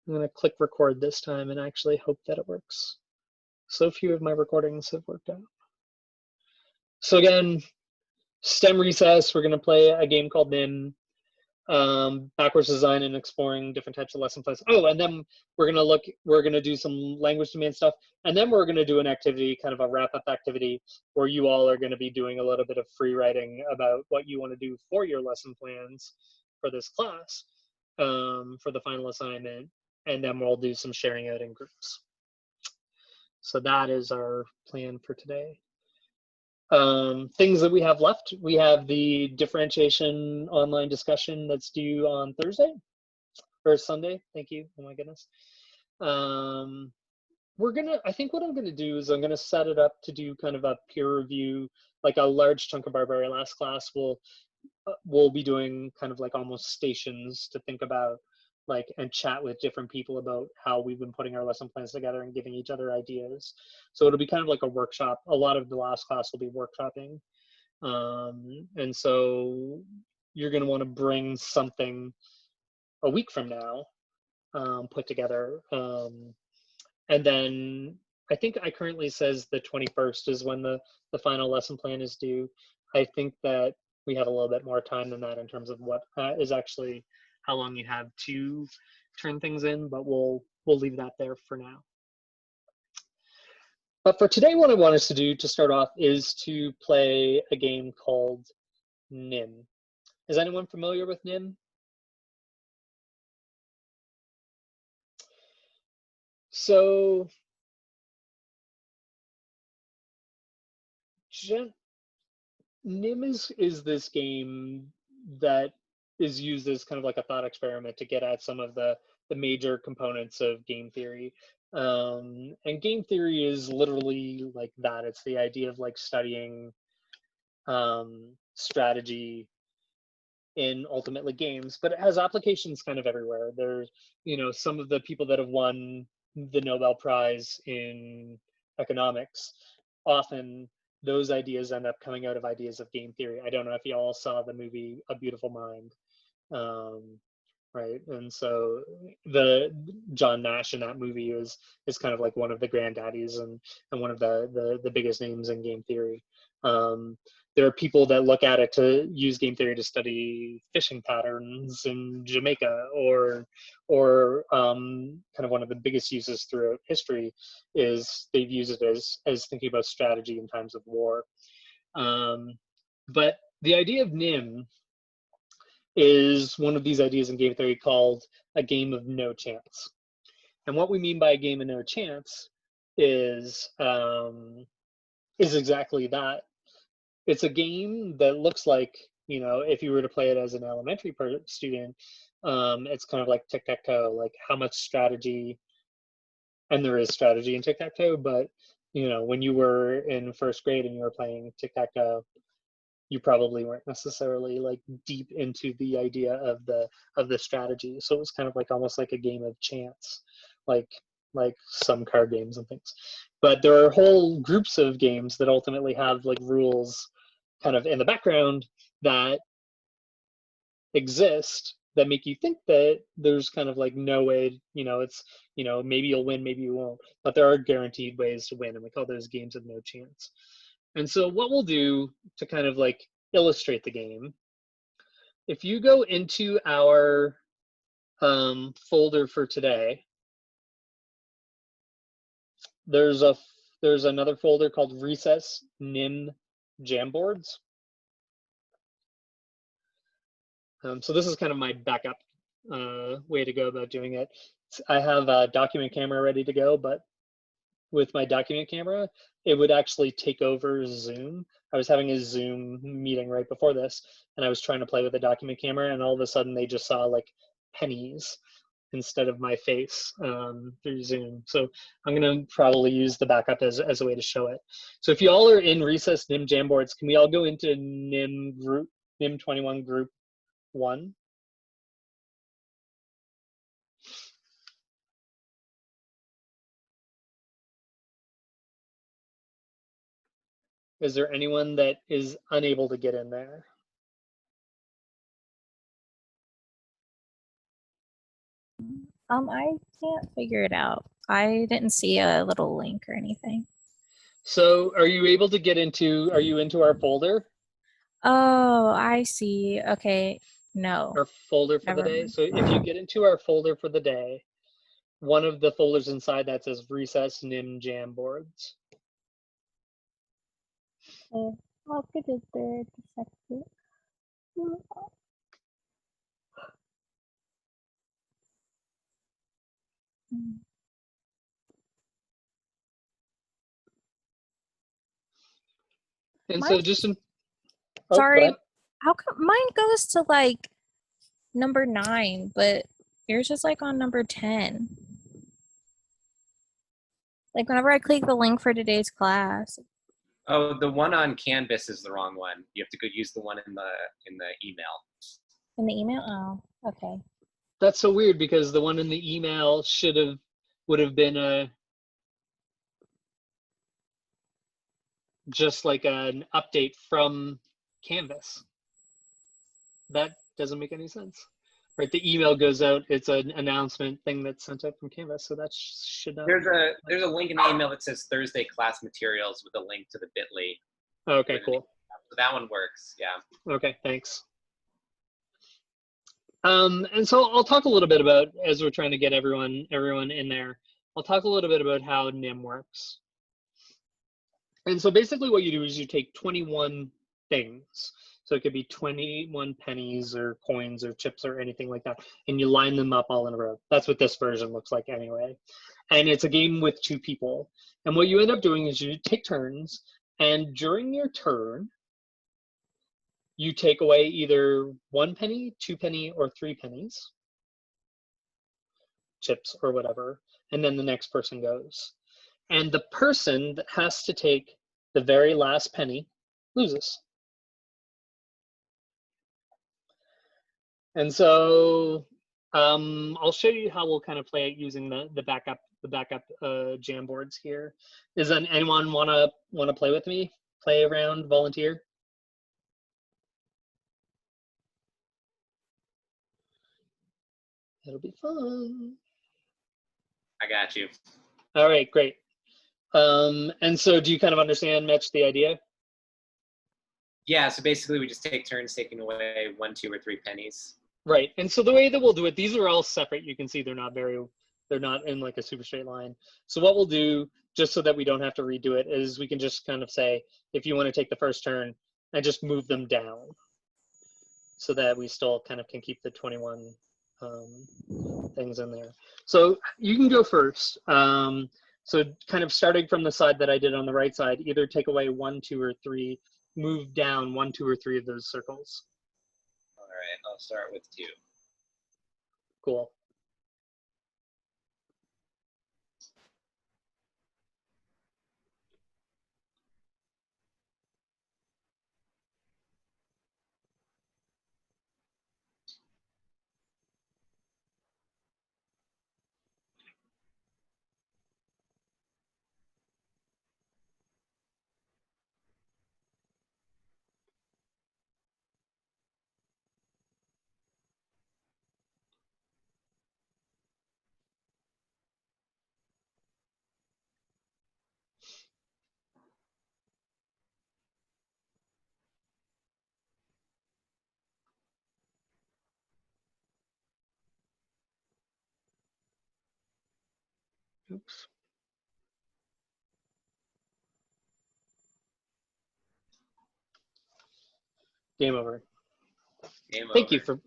I'm going to click record this time and actually hope that it works. So few of my recordings have worked out. So again, STEM recess, we're going to play a game called NIM, backwards design and exploring different types of lesson plans. Oh, and then we're going to do some language demand stuff. And then we're going to do an activity, kind of a wrap-up activity, where you all are going to be doing a little bit of free writing about what you want to do for your lesson plans for this class, for the final assignment. And then we'll do some sharing out in groups. So that is our plan for today. Things that we have left, we have the differentiation online discussion that's due on Thursday or Sunday. Thank you. Oh my goodness. I think what I'm gonna do is I'm gonna set it up to do kind of a peer review, like a large chunk of our very last class. We'll be doing kind of like almost stations to think about, like, and chat with different people about how we've been putting our lesson plans together and giving each other ideas. So it'll be kind of like a workshop. A lot of the last class will be workshopping. And so you're going to want to bring something a week from now put together. And then I think I currently says the 21st is when the final lesson plan is due. I think that we have a little bit more time than that in terms of what is actually how long you have to turn things in, but we'll leave that there for now. But for today, what I want us to do to start off is to play a game called NIM. Is anyone familiar with NIM? So NIM is this game that is used as kind of like a thought experiment to get at some of the major components of game theory. And game theory is literally like that. It's the idea of like studying strategy in ultimately games, but it has applications kind of everywhere. There's, some of the people that have won the Nobel Prize in economics, often those ideas end up coming out of ideas of game theory. I don't know if you all saw the movie A Beautiful Mind, right? And so the John Nash in that movie is kind of like one of the granddaddies and one of the biggest names in game theory. There are people that look at it to use game theory to study fishing patterns in Jamaica, or kind of one of the biggest uses throughout history is they've used it as thinking about strategy in times of war. But the idea of NIM is one of these ideas in game theory called a game of no chance. And what we mean by a game of no chance is exactly that. It's a game that looks like, if you were to play it as an elementary student, it's kind of like tic-tac-toe, like how much strategy, and there is strategy in tic-tac-toe, but when you were in first grade and you were playing tic-tac-toe, you probably weren't necessarily like deep into the idea of the strategy. So it was kind of like almost like a game of chance, like some card games and things. But there are whole groups of games that ultimately have like rules kind of in the background that exist that make you think that there's kind of like no way, it's, maybe you'll win, maybe you won't, but there are guaranteed ways to win, and we call those games of no chance. And so what we'll do to kind of like illustrate the game, if you go into our folder for today, there's another folder called Recess NIM Jamboards. So this is kind of my backup way to go about doing it. I have a document camera ready to go, but with my document camera, it would actually take over Zoom. I was having a Zoom meeting right before this, and I was trying to play with the document camera, and all of a sudden they just saw like pennies instead of my face through Zoom. So I'm gonna probably use the backup as a way to show it. So if you all are in Recess NIM Jamboards, can we all go into NIM 21 group 1? Is there anyone that is unable to get in there? I can't figure it out. I didn't see a little link or anything. So are you able to get into, are you into our folder? Oh, I see. Okay. No, Our folder for the never day? mind. So if you get into our folder for the day, one of the folders inside that says Recess NIM Jamboards. Okay. I'll get it there the second. And so Mine, just in, oh, go sorry, ahead. how come mine goes to like number 9, but yours is like on number 10? Like whenever I click the link for today's class. Oh, the one on Canvas is the wrong one. You have to go use the one in the email. In the email? Oh, okay. That's so weird because the one in the email would have been just like an update from Canvas. That doesn't make any sense. Right, the email goes out, it's an announcement thing that's sent out from Canvas, so that should not. There's a link in the email that says Thursday class materials with a link to the bit.ly. Okay, cool. So that one works, yeah. Okay, thanks. And so I'll talk a little bit about, as we're trying to get everyone in there, I'll talk a little bit about how NIM works. And so basically what you do is you take 21 things. So it could be 21 pennies or coins or chips or anything like that. And you line them up all in a row. That's what this version looks like anyway. And it's a game with 2 people. And what you end up doing is you take turns, and during your turn, you take away either 1 penny, 2 penny, or 3 pennies, chips or whatever, and then the next person goes. And the person that has to take the very last penny loses. And so I'll show you how we'll kind of play it using the backup Jamboards here. Does anyone wanna play with me? Play around, volunteer? It'll be fun. I got you. All right, great. And so do you kind of understand, Mitch, the idea? Yeah, so basically we just take turns taking away 1, 2, or 3 pennies. Right, and so the way that we'll do it, these are all separate. You can see they're not in like a super straight line. So what we'll do, just so that we don't have to redo it, is we can just kind of say, if you want to take the first turn, and just move them down, so that we still kind of can keep the 21 things in there. So you can go first. So kind of starting from the side that I did on the right side, either take away 1, 2, or 3, move down 1, 2, or 3 of those circles. All right, I'll start with 2. Cool. Oops. Game over. Game Thank over.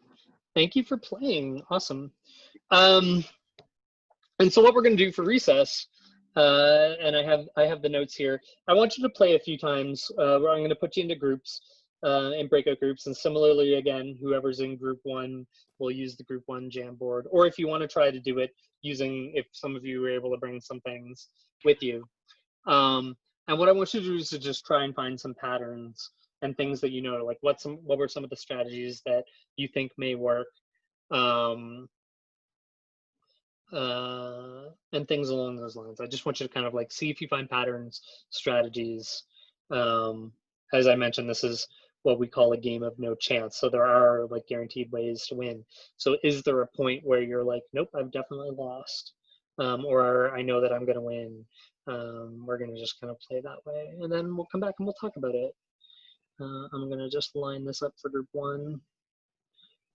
you for playing. Awesome. And so what we're going to do for recess, and I have the notes here. I want you to play a few times. Where I'm going to put you into groups, in breakout groups, and similarly again, whoever's in group 1 will use the group 1 Jamboard. Or if you want to try to do it using, if some of you were able to bring some things with you. And what I want you to do is to just try and find some patterns and things that you know, like what were some of the strategies that you think may work, and things along those lines. I just want you to kind of like see if you find patterns, strategies. As I mentioned, this is what we call a game of no chance. So there are like guaranteed ways to win. So is there a point where you're like, nope, I've definitely lost, or I know that I'm going to win? We're going to just kind of play that way, and then we'll come back and we'll talk about it. I'm going to just line this up for group one,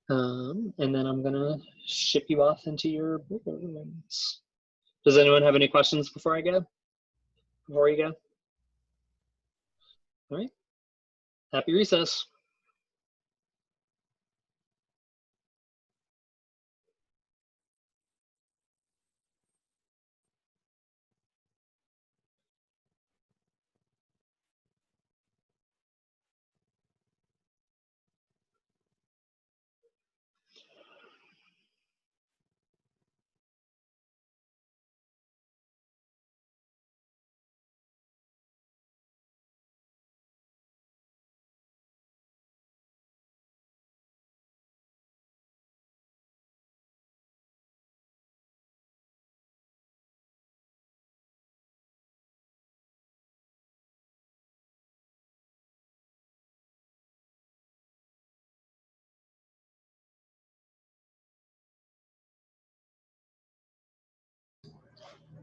and then I'm going to ship you off into your rooms. Does anyone have any questions before I go? Before you go? All right. Happy recess.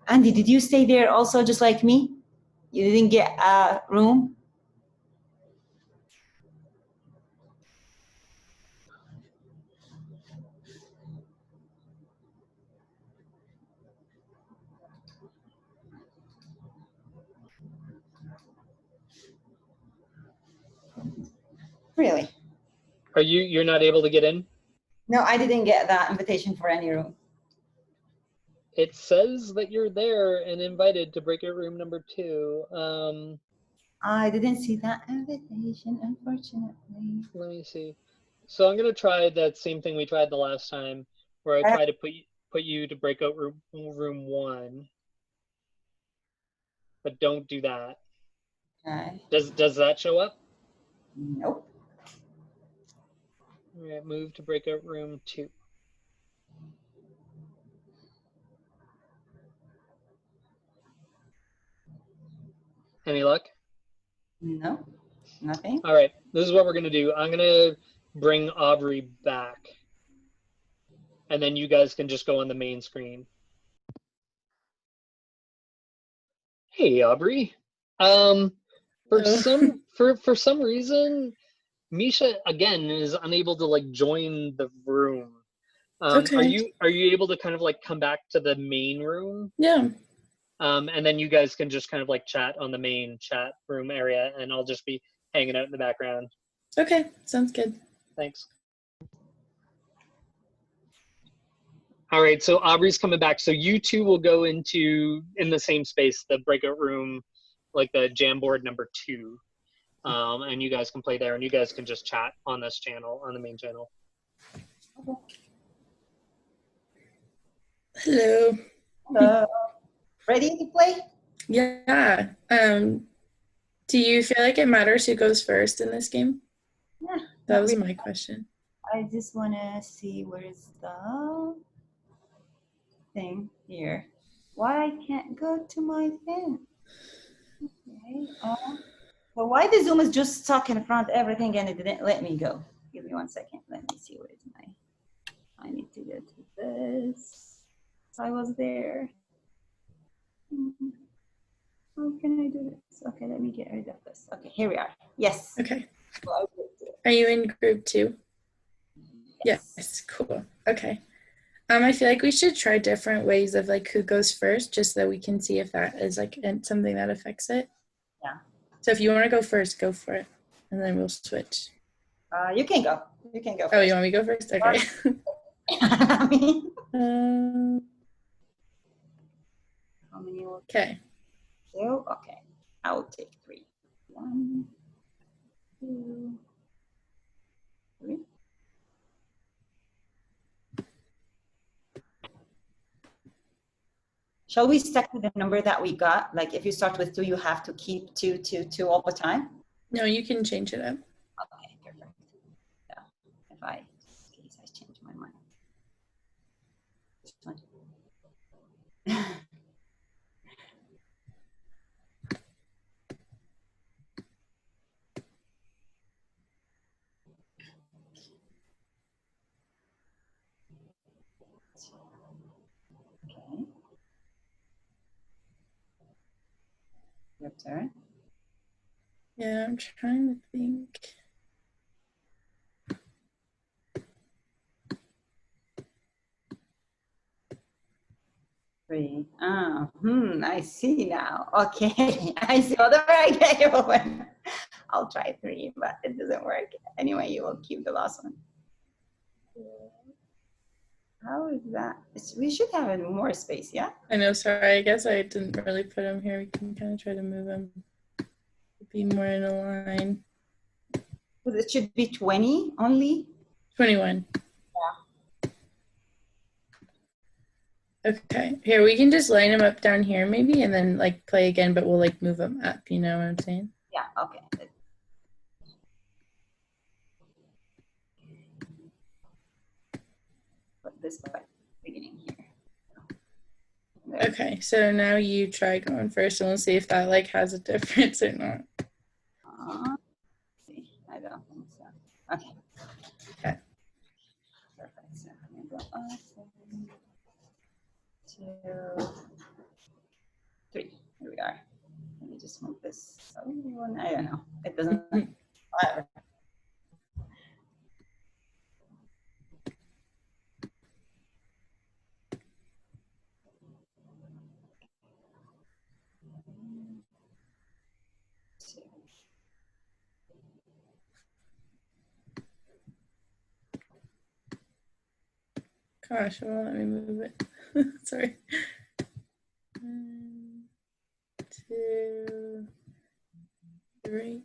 Andy, did you stay there also just like me? You didn't get a room? Really? You're not able to get in? No, I didn't get that invitation for any room. It says that you're there and invited to breakout room number 2. I didn't see that invitation, unfortunately. Let me see. So I'm gonna try that same thing we tried the last time, where I try to put you to breakout room 1, but don't do that. Okay. Does that show up? Nope. All right, move to breakout room 2. Any luck? No, nothing. All right, this is what we're gonna do. I'm gonna bring Aubrey back, and then you guys can just go on the main screen. Hey, Aubrey. For some reason, Misha again is unable to like join the room. Okay. Are you able to kind of like come back to the main room? Yeah. And then you guys can just kind of like chat on the main chat room area, and I'll just be hanging out in the background. Okay. Sounds good. Thanks. All right, so Aubrey's coming back. So you two will go in the same space, the breakout room, like the Jamboard number 2. And you guys can play there, and you guys can just chat on this channel, on the main channel. Hello. Ready to play? Yeah. Do you feel like it matters who goes first in this game? Yeah. That was my question. I just want to see where is the thing here. Why I can't go to my thing? Okay. So why the Zoom is just stuck in front of everything and it didn't let me go? Give me 1 second. Let me see where is my. I need to go to this. I was there. How can I do this? Okay, let me get rid of this. Okay, here we are. Yes. Okay. Are you in group 2? Yes. Cool. Okay. I feel like we should try different ways of like who goes first, just so that we can see if that is like something that affects it. Yeah. So if you want to go first, go for it, and then we'll switch. You can go. You can go first. Oh, you want me to go first? Okay. I mean, how many will Okay. do? Okay, I will take 3. 1, 2, 3. Shall we stick with the number that we got? Like if you start with 2, you have to keep 2, 2, 2 all the time? No, you can change it up. Okay, perfect. Yeah, if I, in case I change my mind. This one. turn. Yeah, I'm trying to think. Three. I see now. Okay, I see. Whatever I get, you will win. I'll try 3, but it doesn't work. Anyway, you will keep the last one. How is that? We should have more space, yeah? I know, sorry, I guess I didn't really put him here. We can kind of try to move him to be more in a line. Well, it should be 20 only. 21. Okay, here, we can just line him up down here maybe and then like play again, but we'll like move him up, you know what I'm saying? Yeah, okay. Put this by beginning here. There. Okay, so now you try going first and we'll see if that like has a difference or not. See, I don't think so. Okay. Okay. Perfect. So I'm gonna go up, 2, 3. Here we are. Let me just move this. I don't know. It doesn't. Whatever. Gosh, it won't let me move it. Sorry. 1, 2, 3.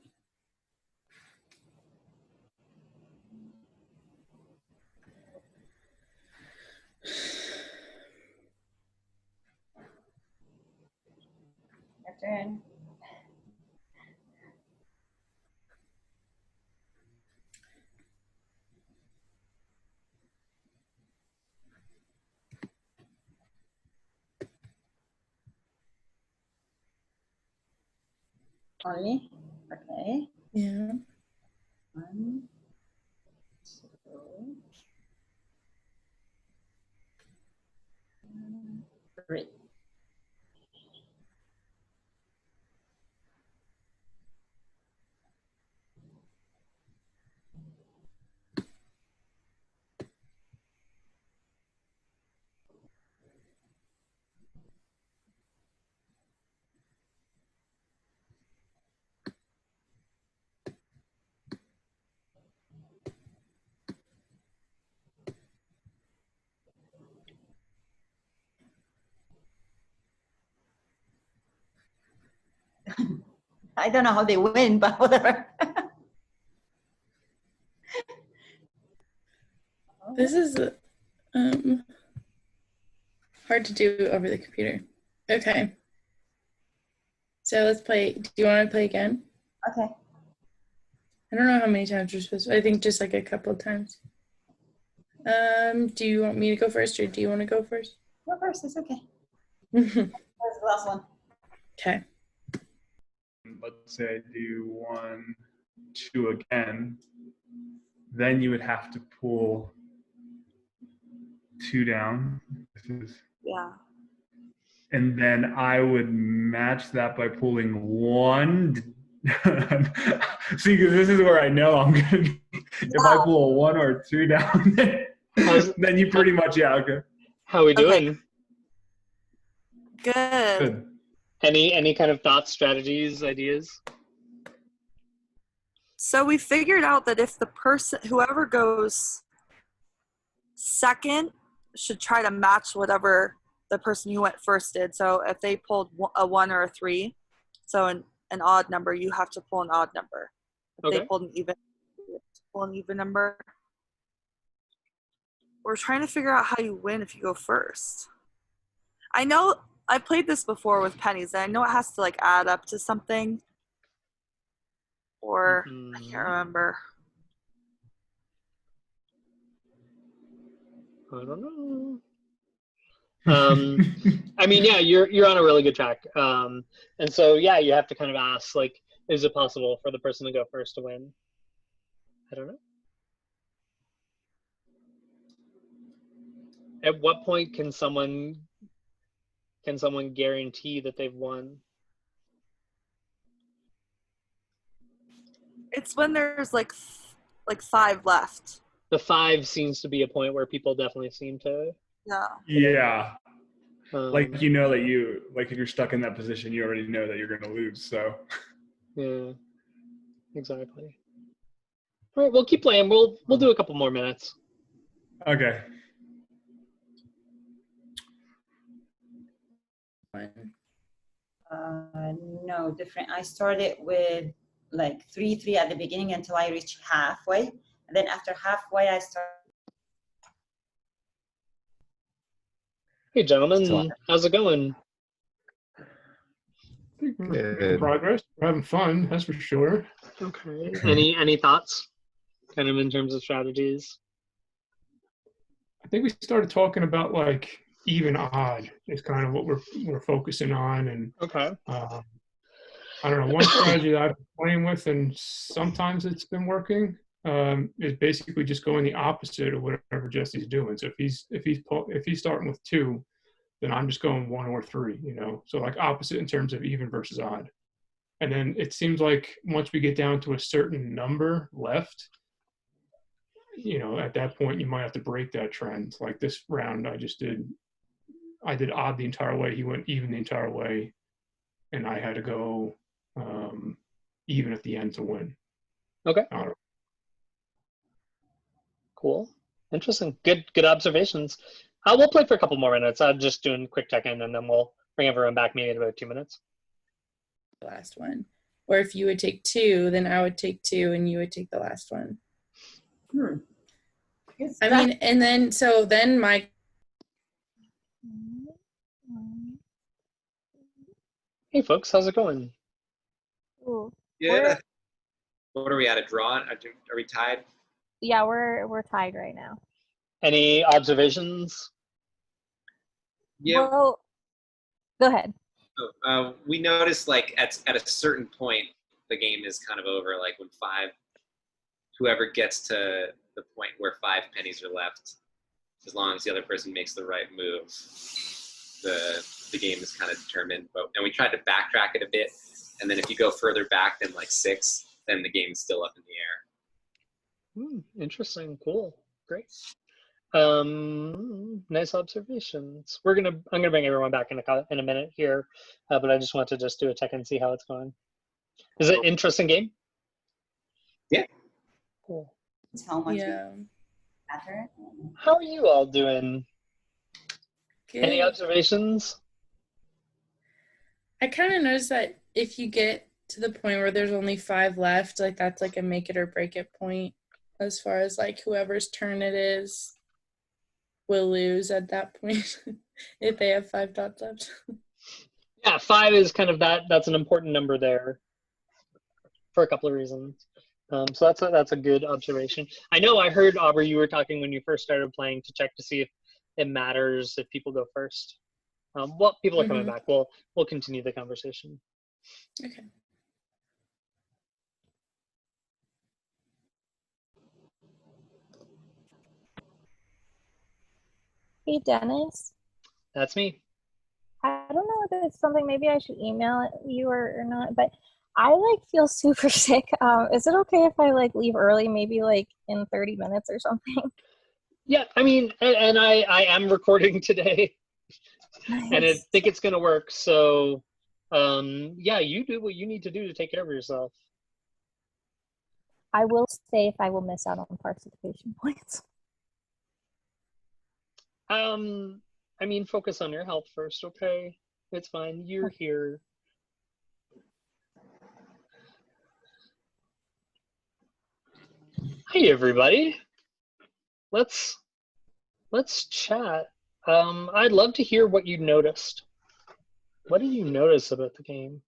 Your turn. Only? Okay. Yeah. 1, 2, 3. I don't know how they win, but whatever. This is hard to do over the computer. Okay. So let's play. Do you want to play again? Okay. I don't know how many times we're supposed to. I think just like a couple of times. Do you want me to go first or do you want to go first? Go first, it's okay. Where's the last one? Okay. Let's say I do 1, 2 again, then you would have to pull 2 down. Yeah. And then I would match that by pulling 1. See, because this is where I know I'm gonna. If I pull a 1 or 2 down, then you pretty much okay. How we doing? Good. Good. Any kind of thoughts, strategies, ideas? So we figured out that if the person, whoever goes second, should try to match whatever the person who went first did. So if they pulled a 1 or a 3, so an odd number, you have to pull an odd number. If they pulled an even, you have to pull an even number. We're trying to figure out how you win if you go first. I know I played this before with pennies, and I know it has to like add up to something. Or I can't remember. I don't know. I mean, yeah, you're on a really good track. And so, yeah, you have to kind of ask, like, is it possible for the person to go first to win? I don't know. At what point can someone guarantee that they've won? It's when there's like 5 left. The 5 seems to be a point where people definitely seem to. Yeah. Yeah. Like, Um, you know that if you're stuck in that position, you already know that you're going to lose. So, Yeah, exactly. All right, we'll keep playing. We'll do a couple more minutes. okay. No, different. I started with like 3-3 at the beginning until I reached halfway. And then after halfway, I started. Hey, gentlemen, how's it going? Making progress. We're having fun, that's for sure. Okay. Any thoughts, kind of in terms of strategies? I think we started talking about like even odd is kind of what we're focusing on, and Okay. I don't know. One strategy that I've been playing with, and sometimes it's been working, is basically just going the opposite of whatever Jesse's doing. So if he's starting with 2, then I'm just going 1 or 3. You know, so like opposite in terms of even versus odd. And then it seems like once we get down to a certain number left, you know, at that point you might have to break that trend. Like this round, I did odd the entire way. He went even the entire way, and I had to go even at the end to win. Okay. Cool. Interesting. Good observations. We'll play for a couple more minutes. I'm just doing quick check-in, and then we'll bring everyone back maybe in about 2 minutes. The last one. Or if you would take 2, then I would take 2 and you would take the last one. I mean, and then, so then my. Hey, folks, how's it going? Ooh. Yeah. What are we at? A draw? Are we tied? Yeah, we're tied right now. Any observations? Yeah. Well, go ahead. We noticed like at a certain point, the game is kind of over. Like when whoever gets to the point where 5 pennies are left, as long as the other person makes the right move, the game is kind of determined. And we tried to backtrack it a bit, and then if you go further back than like 6, then the game's still up in the air. Interesting. Cool. Great. Nice observations. I'm gonna bring everyone back in a minute here, but I just want to just do a check and see how it's going. Is it an interesting game? Yeah. Cool. How much Yeah. matter? How are you all doing? Good. Any observations? I kind of noticed that if you get to the point where there's only 5 left, like that's like a make it or break it point, as far as like whoever's turn it is will lose at that point if they have 5 dots left. Yeah, 5 is kind of that's an important number there for a couple of reasons. So that's a good observation. I know I heard, Aubrey, you were talking when you first started playing to check to see if it matters if people go first. Well, people are coming back. We'll continue the conversation. Okay. Hey, Dennis. That's me. I don't know if it's something maybe I should email you or not, but I like feel super sick. Is it okay if I like leave early, maybe like in 30 minutes or something? Yeah, I mean, and I am recording today, Nice. and I think it's gonna work. So, yeah, you do what you need to do to take care of yourself. I will stay if I will miss out on participation points. I mean, focus on your health first, okay? It's fine. You're here. Hey, everybody. Let's chat. I'd love to hear what you noticed. What did you notice about the game?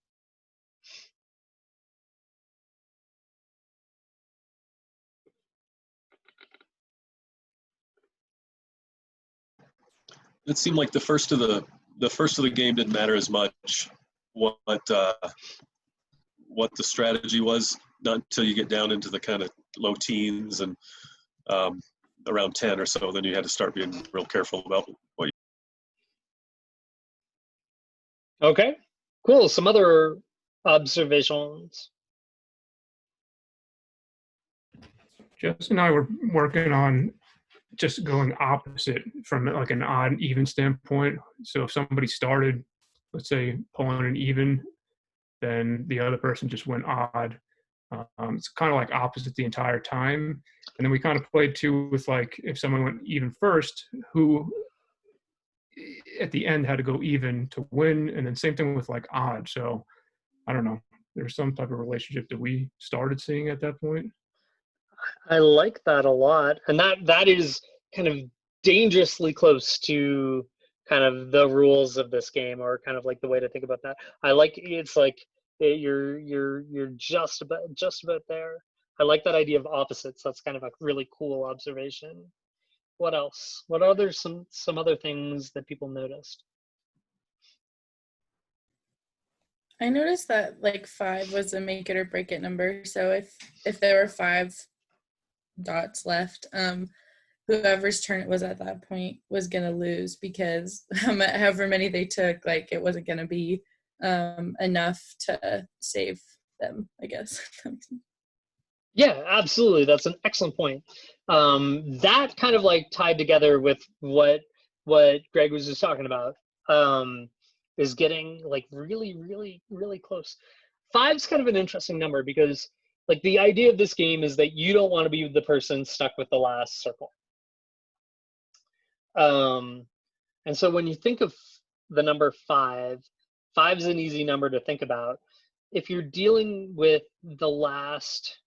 It seemed like the first of the game didn't matter as much what the strategy was, not until you get down into the kind of low teens and around 10 or so, then you had to start being real careful about what you. Okay, cool. Some other observations. Jess and I were working on just going opposite from like an odd and even standpoint. So if somebody started, let's say, pulling an even, then the other person just went odd. It's kind of like opposite the entire time. And then we kind of played too with like if someone went even first, who at the end had to go even to win, and then same thing with like odd. So I don't know. There's some type of relationship that we started seeing at that point. I like that a lot, and that is kind of dangerously close to kind of the rules of this game, or kind of like the way to think about that. I like it's like you're just about there. I like that idea of opposites. That's kind of a really cool observation. What else? What other some other things that people noticed? I noticed that like 5 was a make it or break it number. So if there were 5 dots left, whoever's turn it was at that point was gonna lose, because however many they took, like it wasn't gonna be enough to save them, I guess. Yeah, absolutely. That's an excellent point. That kind of like tied together with what Greg was just talking about, is getting like really, really, really close. 5's kind of an interesting number because like the idea of this game is that you don't want to be the person stuck with the last circle. And so when you think of the number 5, 5 is an easy number to think about. If you're dealing with the last,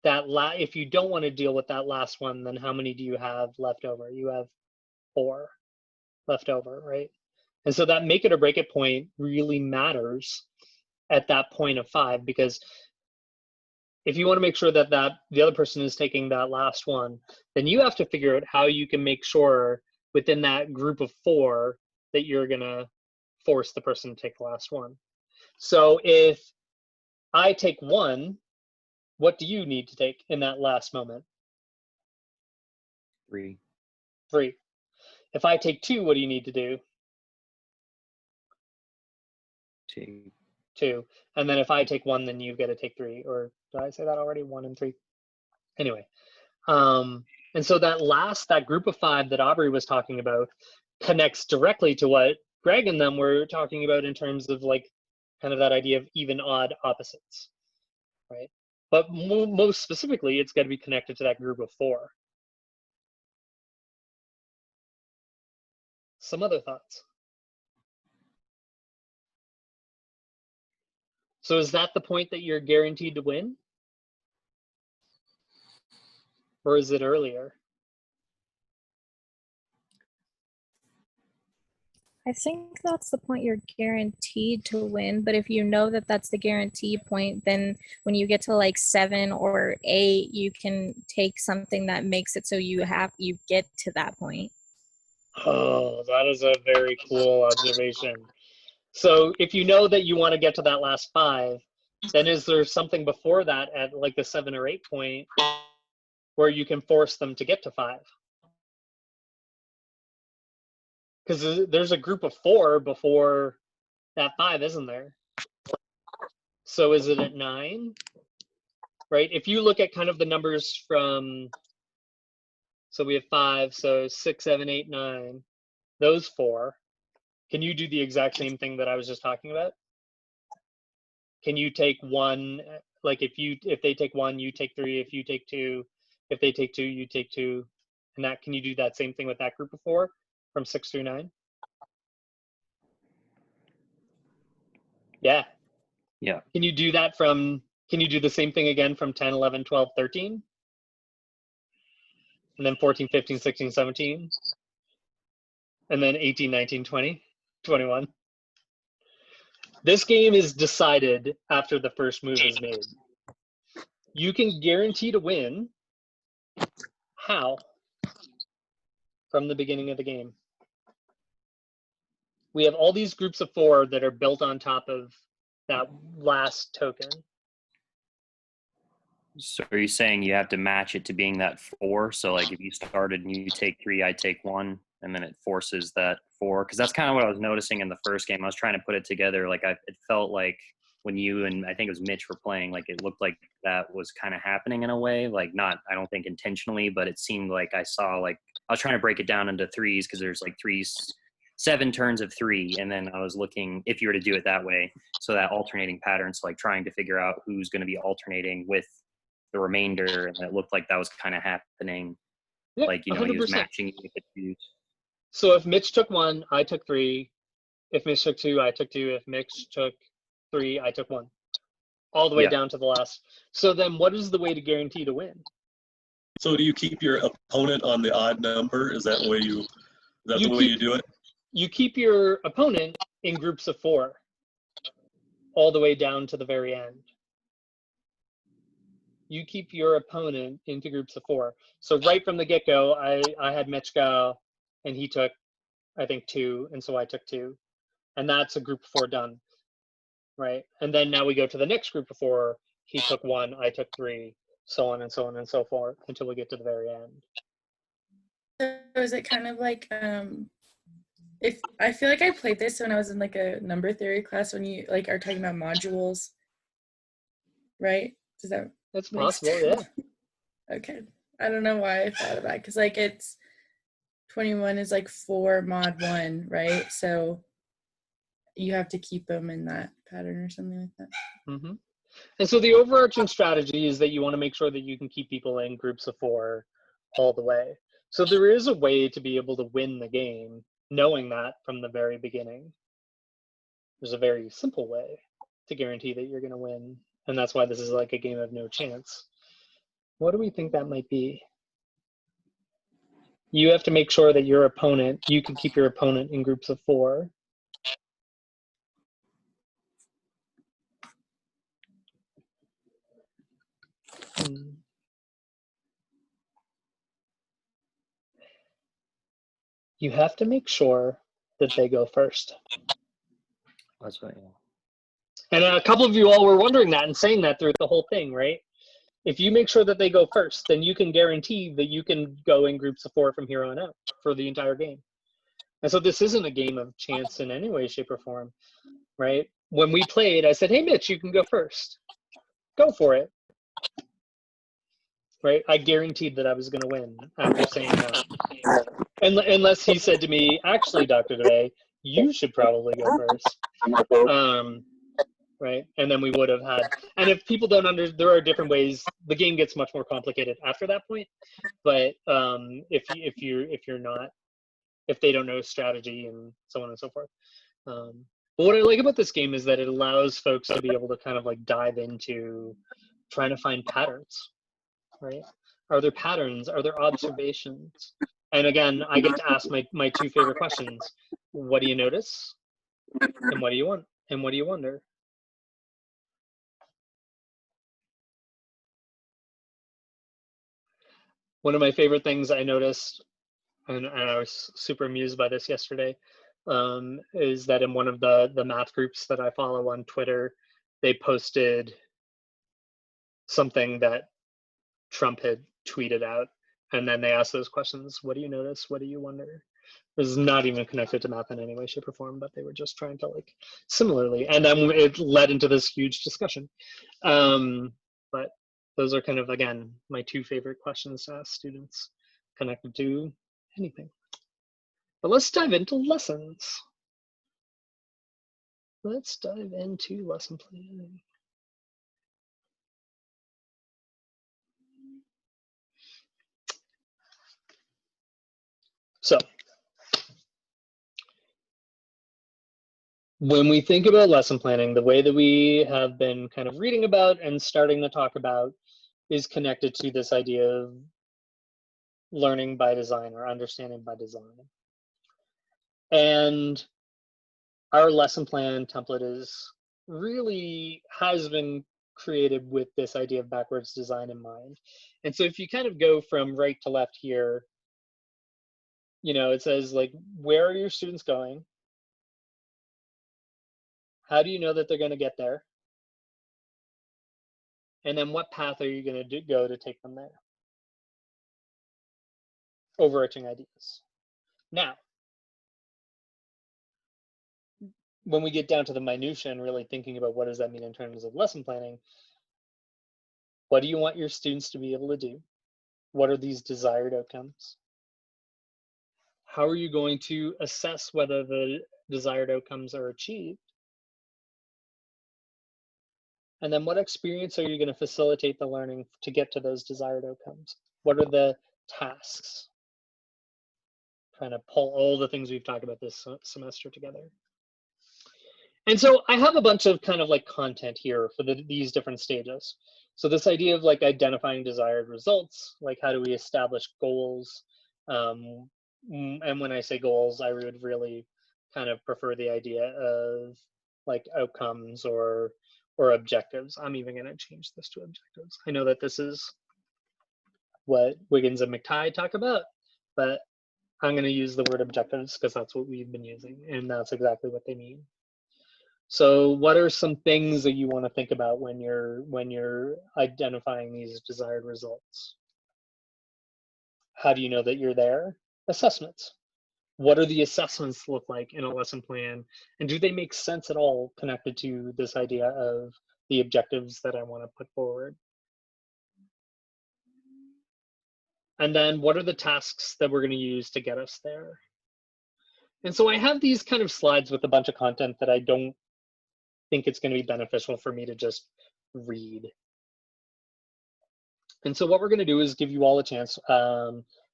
if you don't want to deal with that last one, then how many do you have left over? You have 4 left over, right? And so that make it or break it point really matters at that point of 5, because if you want to make sure that the other person is taking that last one, then you have to figure out how you can make sure within that group of 4 that you're gonna force the person to take the last one. So if I take 1, what do you need to take in that last moment? 3. 3. If I take 2, what do you need to do? 2. 2. And then if I take 1, then you've got to take 3. Or did I say that already? 1 and 3. Anyway, and so that group of 5 that Aubrey was talking about connects directly to what Greg and them were talking about in terms of like kind of that idea of even odd opposites, right? But most specifically, it's got to be connected to that group of 4. Some other thoughts? So is that the point that you're guaranteed to win? Or is it earlier? I think that's the point you're guaranteed to win, but if you know that that's the guarantee point, then when you get to like 7 or 8, you can take something that makes it so you get to that point. Oh, that is a very cool observation. So if you know that you want to get to that last 5, then is there something before that at like the 7 or 8 point where you can force them to get to 5? Because there's a group of 4 before that 5, isn't there? So is it at 9? Right? If you look at kind of the numbers from, so we have 5, so 6, 7, 8, 9, those 4. Can you do the exact same thing that I was just talking about? Can you take 1, like if they take 1, you take 3, if you take 2, if they take 2, you take 2, and that, can you do that same thing with that group of 4 from 6 through 9? Yeah. Yeah. Can you do that can you do the same thing again from 10, 11, 12, 13? And then 14, 15, 16, 17? And then 18, 19, 20, 21? This game is decided after the first move is made. You can guarantee to win. How? From the beginning of the game. We have all these groups of 4 that are built on top of that last token. So are you saying you have to match it to being that 4? So like if you started and you take 3, I take 1, and then it forces that 4? Because that's kind of what I was noticing in the first game. I was trying to put it together. Like it felt like when you and I think it was Mitch were playing, like it looked like that was kind of happening in a way, like not, I don't think intentionally, but it seemed like I saw, like, I was trying to break it down into threes because there's like 7 turns of 3. And then I was looking, if you were to do it that way, so that alternating pattern, so like trying to figure out who's going to be alternating with the remainder. And it looked like that was kind of happening. Yeah, like, you know, he was 100%. matching you with the twos. So if Mitch took 1, I took 3. If Mitch took 2, I took 2. If Mitch took 3, I took 1. All the way Yeah. down to the last. So then what is the way to guarantee to win? So do you keep your opponent on the odd number? Is that the way you do it? You keep your opponent in groups of 4 all the way down to the very end. You keep your opponent into groups of 4. So right from the get-go, I had Mitch go, and he took, I think, 2, and so I took 2. And that's a group of 4 done, right? And then now we go to the next group of 4. He took 1, I took 3, so on and so on and so forth until we get to the very end. So is it kind of like, if I feel like I played this when I was in like a number theory class, when you like are talking about modules, right? Does that That's make possible, sense? yeah. Okay. I don't know why I thought of that, because like it's 21 is like 4 mod 1, right? So you have to keep them in that pattern or something like that. Mm-hmm. And so the overarching strategy is that you want to make sure that you can keep people in groups of 4 all the way. So there is a way to be able to win the game, knowing that from the very beginning. There's a very simple way to guarantee that you're going to win. And that's why this is like a game of no chance. What do we think that might be? You have to make sure that your opponent, you can keep your opponent in groups of 4. You have to make sure that they go first. That's right. Yeah. And a couple of you all were wondering that and saying that through the whole thing, right? If you make sure that they go first, then you can guarantee that you can go in groups of 4 from here on out for the entire game. And so this isn't a game of chance in any way, shape, or form, right? When we played, I said, hey, Mitch, you can go first. Go for it. Right? I guaranteed that I was going to win after saying that. Unless he said to me, actually, Dr. DeVay, you should probably go first. Right? And then we would have had, and if people don't there are different ways, the game gets much more complicated after that point. But if they don't know strategy and so on and so forth. But what I like about this game is that it allows folks to be able to kind of like dive into trying to find patterns, right? Are there patterns? Are there observations? And again, I get to ask my 2 favorite questions. What do you notice? And what do you want? And what do you wonder? One of my favorite things I noticed, and I was super amused by this yesterday, is that in one of the math groups that I follow on Twitter, they posted something that Trump had tweeted out, and then they asked those questions. What do you notice? What do you wonder? It was not even connected to math in any way, shape, or form, but they were just trying to like similarly, and then it led into this huge discussion. But those are kind of, again, my 2 favorite questions to ask students connected to anything. But let's dive into lessons. Let's dive into lesson planning. So, when we think about lesson planning, the way that we have been kind of reading about and starting to talk about is connected to this idea of learning by design or understanding by design. And our lesson plan template has been created with this idea of backwards design in mind. And so if you kind of go from right to left here, you know, it says like, where are your students going? How do you know that they're going to get there? And then what path are you going to go to take them there? Overarching ideas. Now, when we get down to the minutia and really thinking about what does that mean in terms of lesson planning, what do you want your students to be able to do? What are these desired outcomes? How are you going to assess whether the desired outcomes are achieved? And then what experience are you going to facilitate the learning to get to those desired outcomes? What are the tasks? Trying to pull all the things we've talked about this semester together. And so I have a bunch of kind of like content here for these different stages. So this idea of like identifying desired results, like how do we establish goals? And when I say goals, I would really kind of prefer the idea of like outcomes or objectives. I'm even going to change this to objectives. I know that this is what Wiggins and McTighe talk about, but I'm going to use the word objectives because that's what we've been using, and that's exactly what they mean. So what are some things that you want to think about when you're identifying these desired results? How do you know that you're there? Assessments. What do the assessments look like in a lesson plan? And do they make sense at all connected to this idea of the objectives that I want to put forward? And then what are the tasks that we're going to use to get us there? And so I have these kind of slides with a bunch of content that I don't think it's going to be beneficial for me to just read. And so what we're going to do is give you all a chance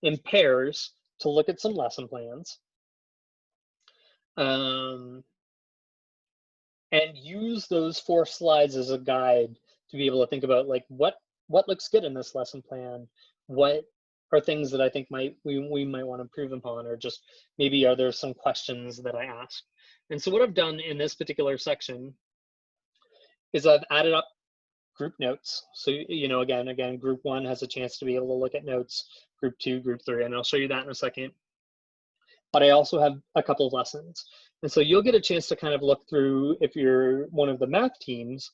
in pairs to look at some lesson plans and use those 4 slides as a guide to be able to think about like what looks good in this lesson plan, what are things that I think we might want to improve upon, or just maybe are there some questions that I ask. And so what I've done in this particular section is I've added up group notes. So, you know, again, group 1 has a chance to be able to look at notes, group 2, group 3, and I'll show you that in a second. But I also have a couple of lessons. And so you'll get a chance to kind of look through, if you're one of the math teams,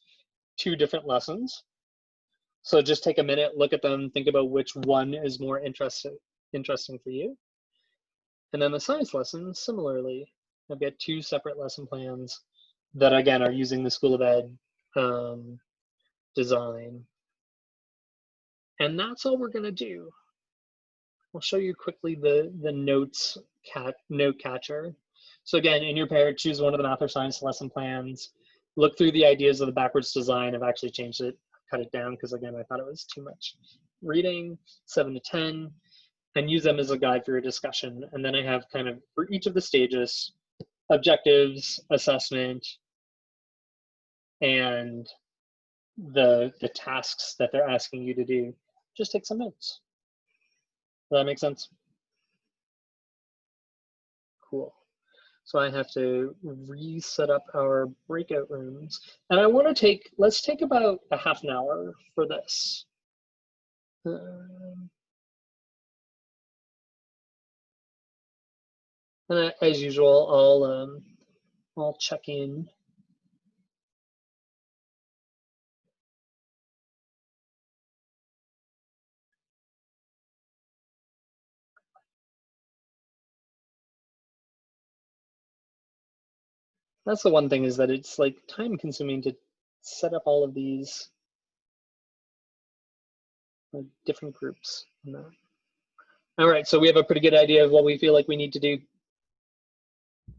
2 different lessons. So just take a minute, look at them, think about which one is more interesting for you. And then the science lessons, similarly, I've got 2 separate lesson plans that, again, are using the School of Ed design. And that's all we're going to do. I'll show you quickly the note catcher. So again, in your pair, choose one of the math or science lesson plans. Look through the ideas of the backwards design. I've actually changed it, cut it down, because again, I thought it was too much reading, 7 to 10, and use them as a guide for your discussion. And then I have kind of, for each of the stages, objectives, assessment, and the tasks that they're asking you to do. Just take some notes. Does that make sense? Cool. So I have to reset up our breakout rooms. And I want to let's take about a half an hour for this. And as usual, I'll check in. That's the one thing, is that it's like time consuming to set up all of these different groups. All right, so we have a pretty good idea of what we feel like we need to do.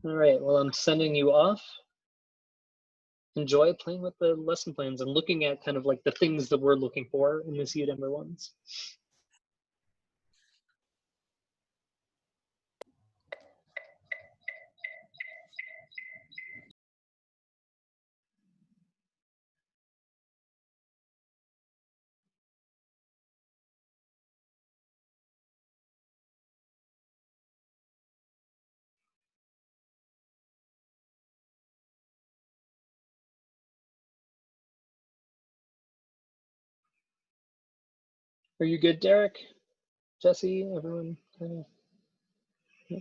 All right, well, I'm sending you off. Enjoy playing with the lesson plans and looking at kind of like the things that we're looking for in the seed number ones. Are you good, Derek? Jesse, everyone kind of? Yeah.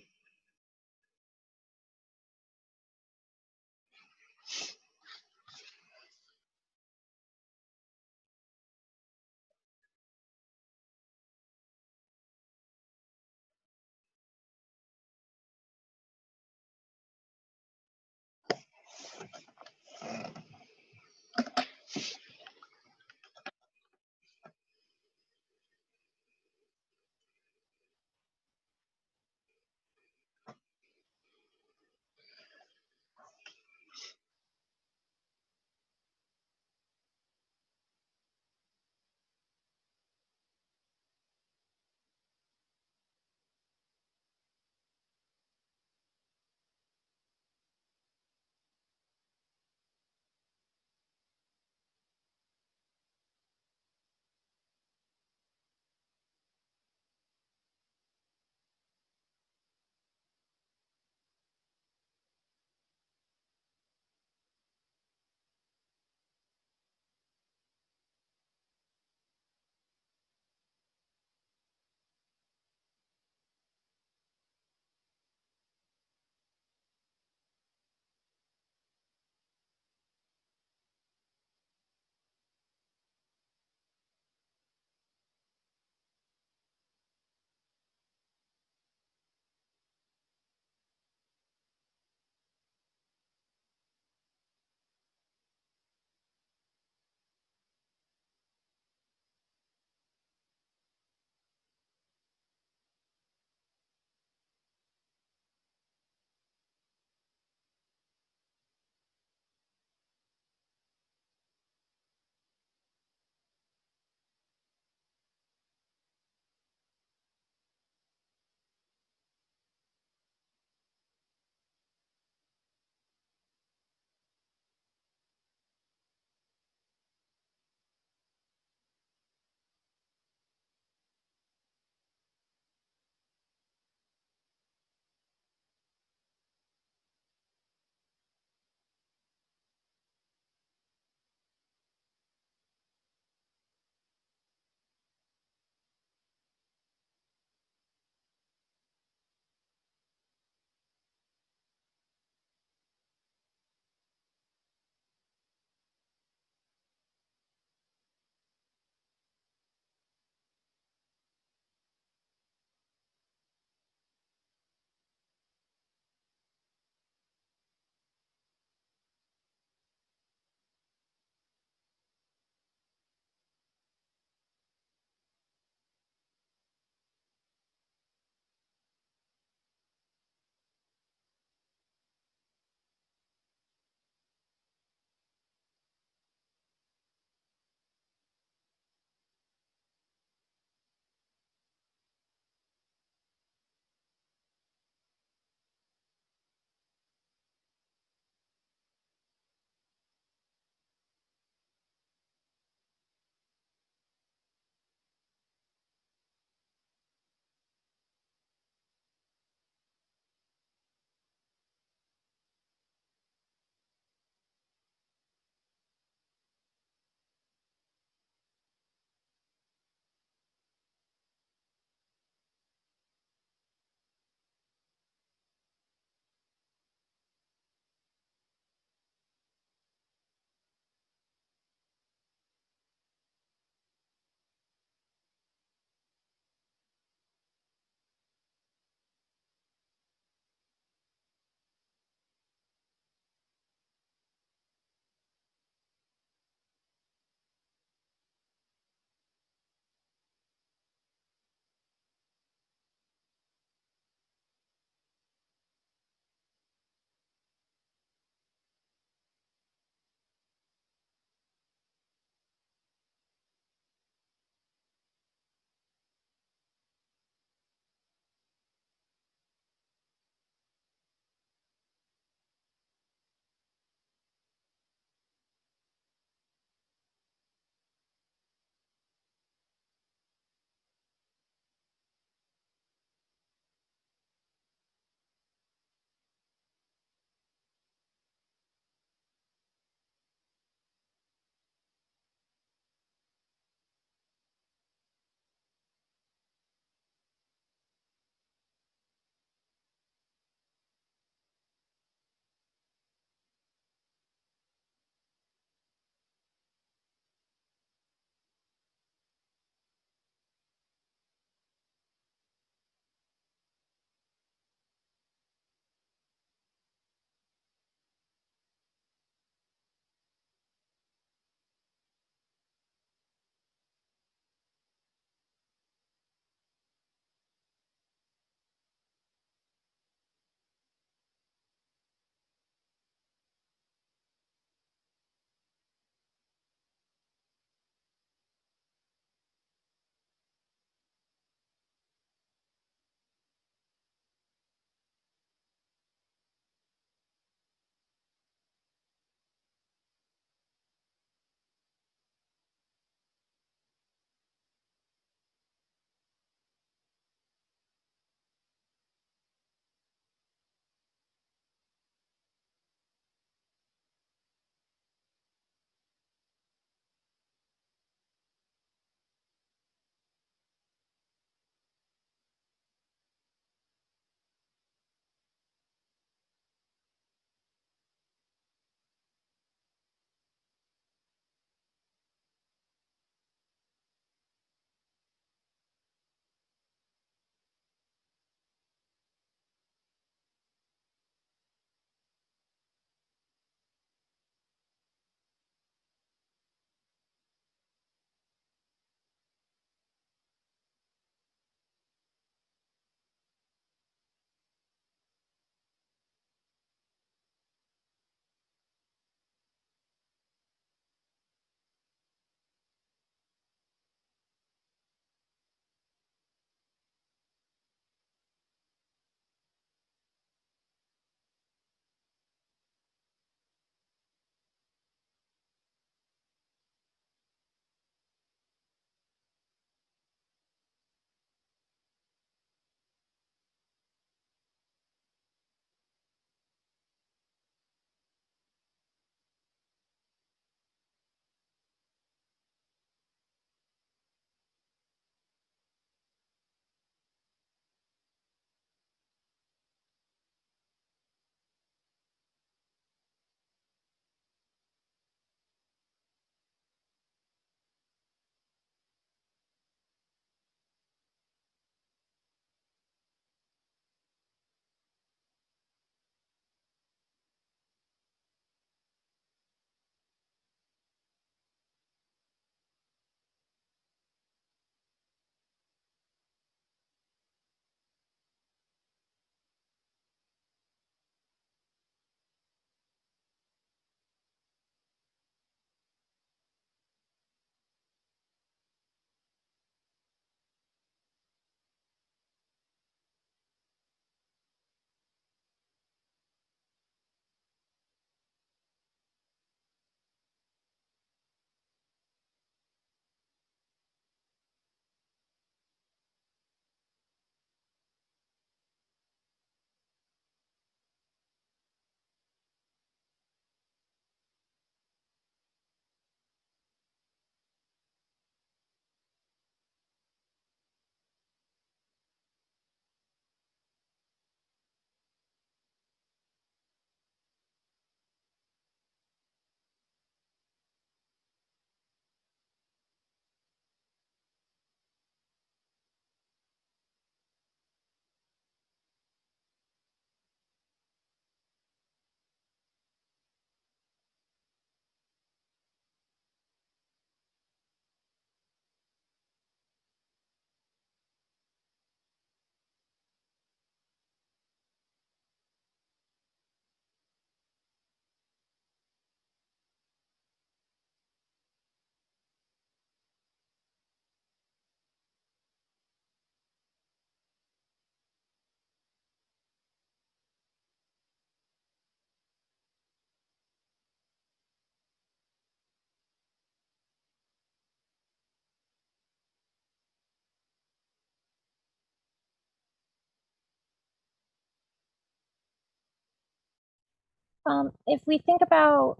If we think about,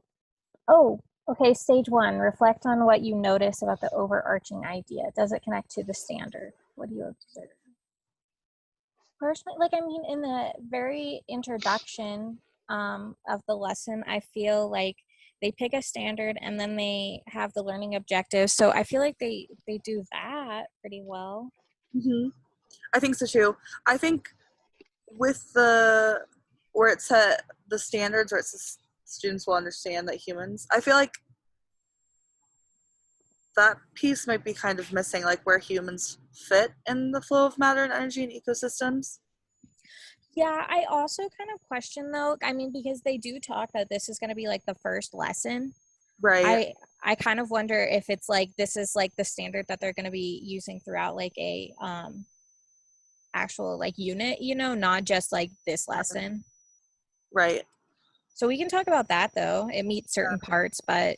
oh, okay, stage one, reflect on what you notice about the overarching idea. Does it connect to the standard? What do you observe? Personally, like, I mean, in the very introduction of the lesson, I feel like they pick a standard and then they have the learning objectives. So I feel like they do that pretty well. Mm-hmm. I think so too. I think with where it said the standards, where it says students will understand that humans, I feel like that piece might be kind of missing, like where humans fit in the flow of matter and energy and ecosystems. Yeah, I also kind of question though, I mean, because they do talk that this is going to be like the first lesson. Right. I kind of wonder if it's like this is like the standard that they're going to be using throughout like a actual like unit, you know, not just like this lesson. Right. So we can talk about that though. It meets certain parts, but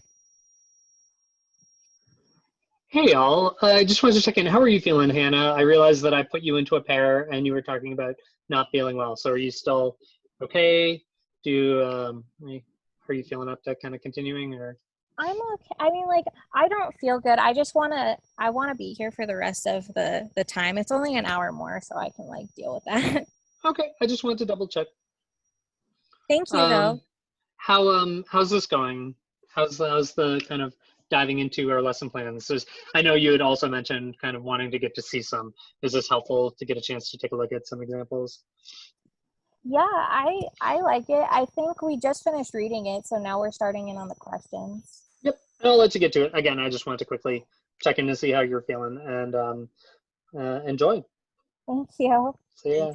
Hey y'all, I just wanted to check in. How are you feeling, Hannah? I realized that I put you into a pair and you were talking about not feeling well. So are you still okay? Are you feeling up to kind of continuing or? I'm okay. I mean, like, I don't feel good. I want to be here for the rest of the time. It's only an hour more, so I can like deal with that. Okay, I just wanted to double check. Thank you though. How's this going? How's the kind of diving into our lesson plans? I know you had also mentioned kind of wanting to get to see some. Is this helpful to get a chance to take a look at some examples? Yeah, I like it. I think we just finished reading it, so now we're starting in on the questions. Yep, I'll let you get to it. Again, I just wanted to quickly check in to see how you're feeling and enjoy. Thank you. See ya.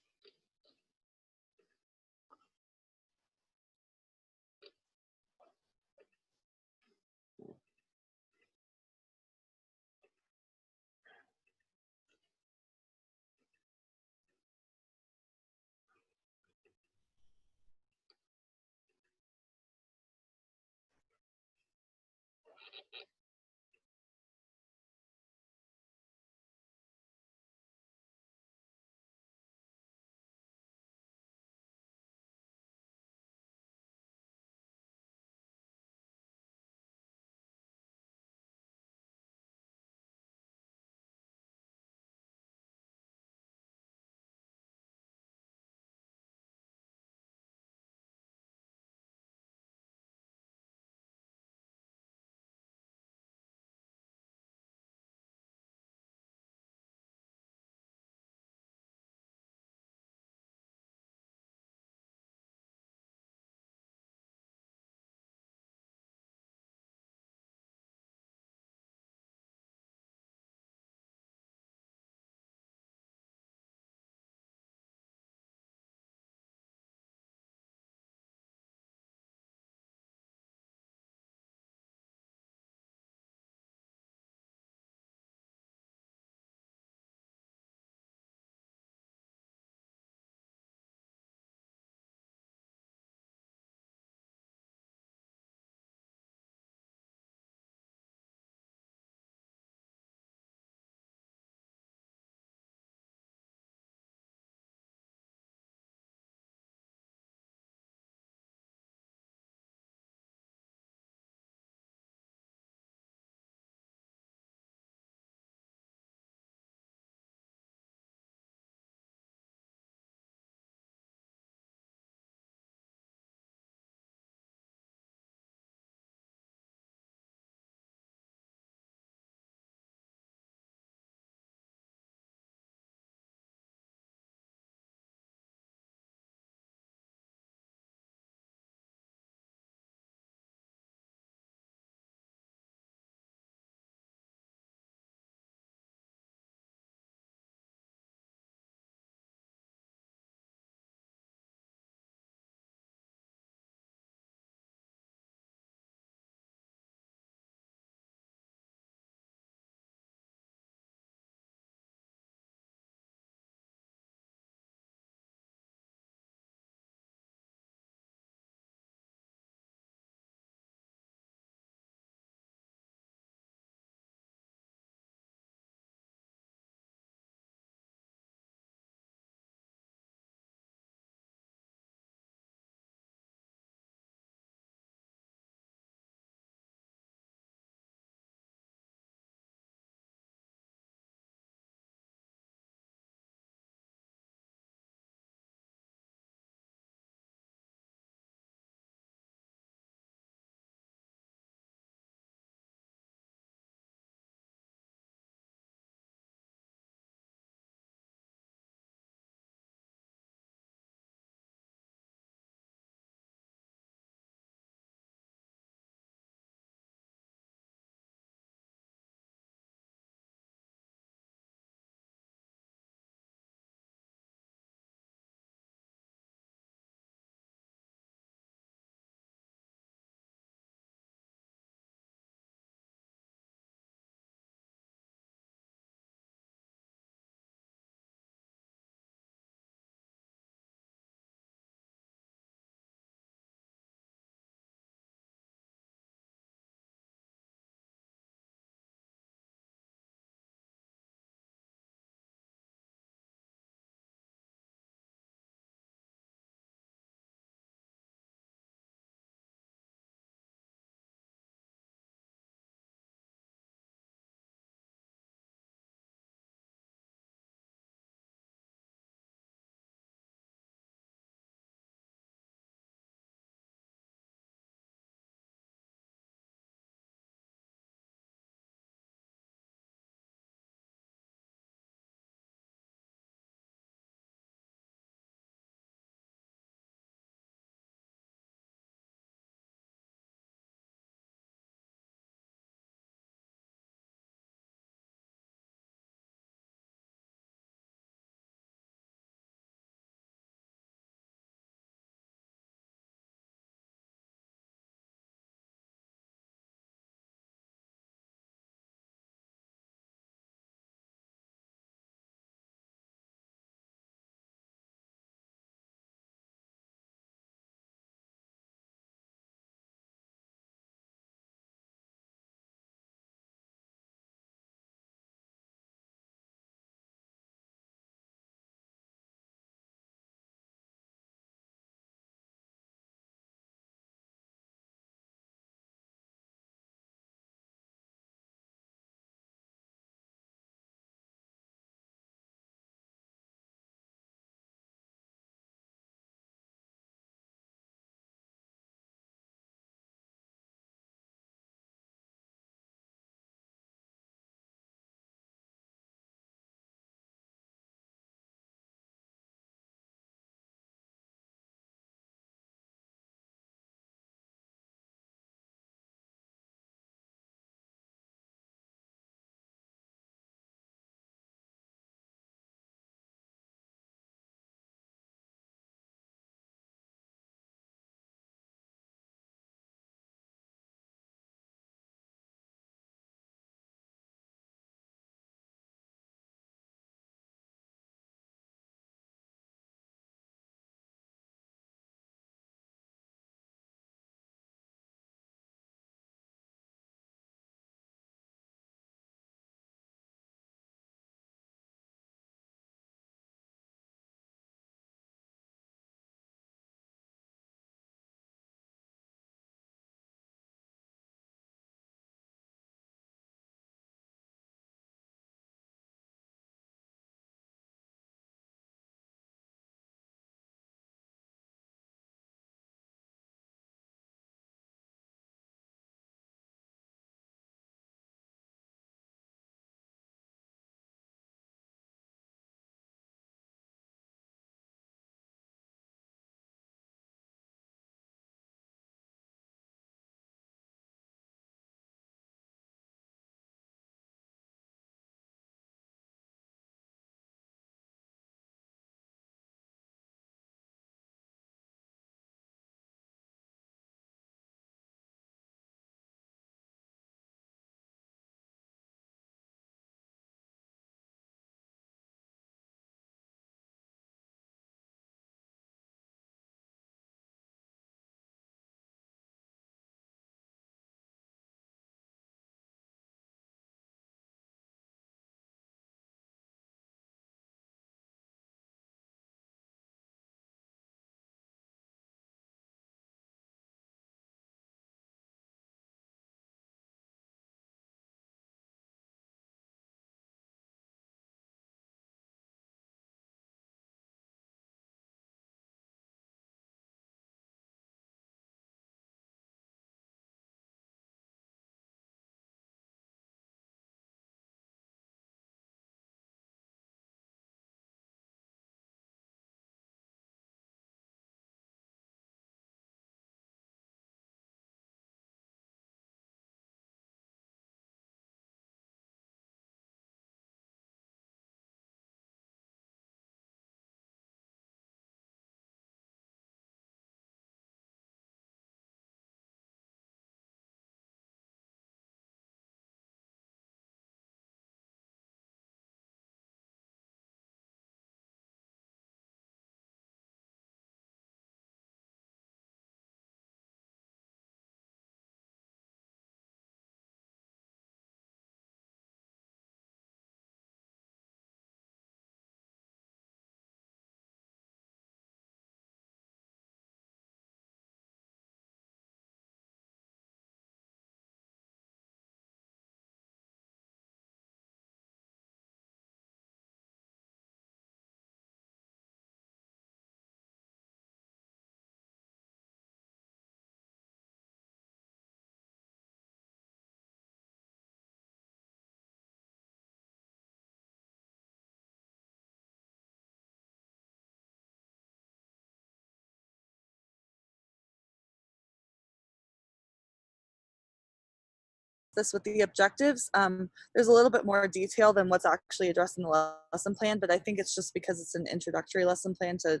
this with the objectives. There's a little bit more detail than what's actually addressed in the lesson plan, but I think it's just because it's an introductory lesson plan to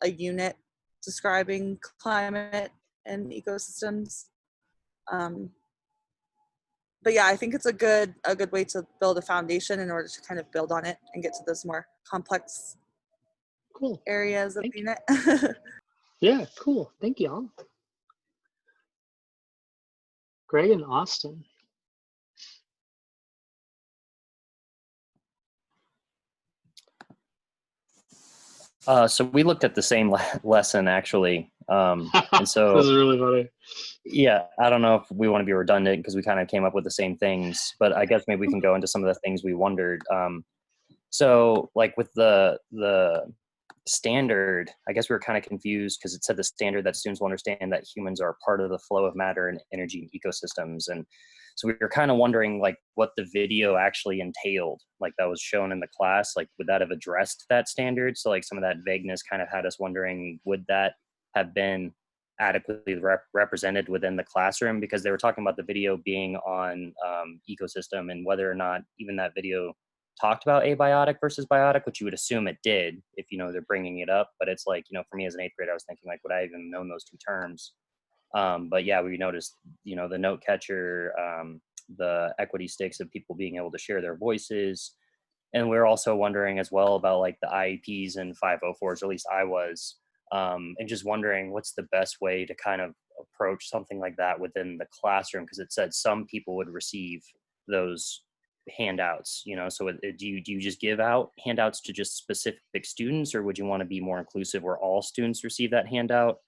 a unit describing climate and ecosystems. But yeah, I think it's a good way to build a foundation in order to kind of build on it and get to those more complex areas of the unit. Yeah, cool. Thank you all. Greg and Austin. So we looked at the same lesson actually, and so this is really funny. Yeah, I don't know if we want to be redundant because we kind of came up with the same things, but I guess maybe we can go into some of the things we wondered. So like with the standard, I guess we were kind of confused because it said the standard that students will understand that humans are part of the flow of matter and energy in ecosystems. And so we were kind of wondering like what the video actually entailed, like that was shown in the class, like would that have addressed that standard? So like some of that vagueness kind of had us wondering, would that have been adequately represented within the classroom? Because they were talking about the video being on ecosystem and whether or not even that video talked about abiotic versus biotic, which you would assume it did if, you know, they're bringing it up. But it's like, you know, for me as an 8th grader, I was thinking like, would I even known those two terms? But yeah, we noticed, you know, the note catcher, the equity sticks of people being able to share their voices. And we're also wondering as well about like the IEPs and 504s, or at least I was, and just wondering what's the best way to kind of approach something like that within the classroom, because it said some people would receive those handouts, you know, so do you just give out handouts to just specific students, or would you want to be more inclusive where all students receive that handout?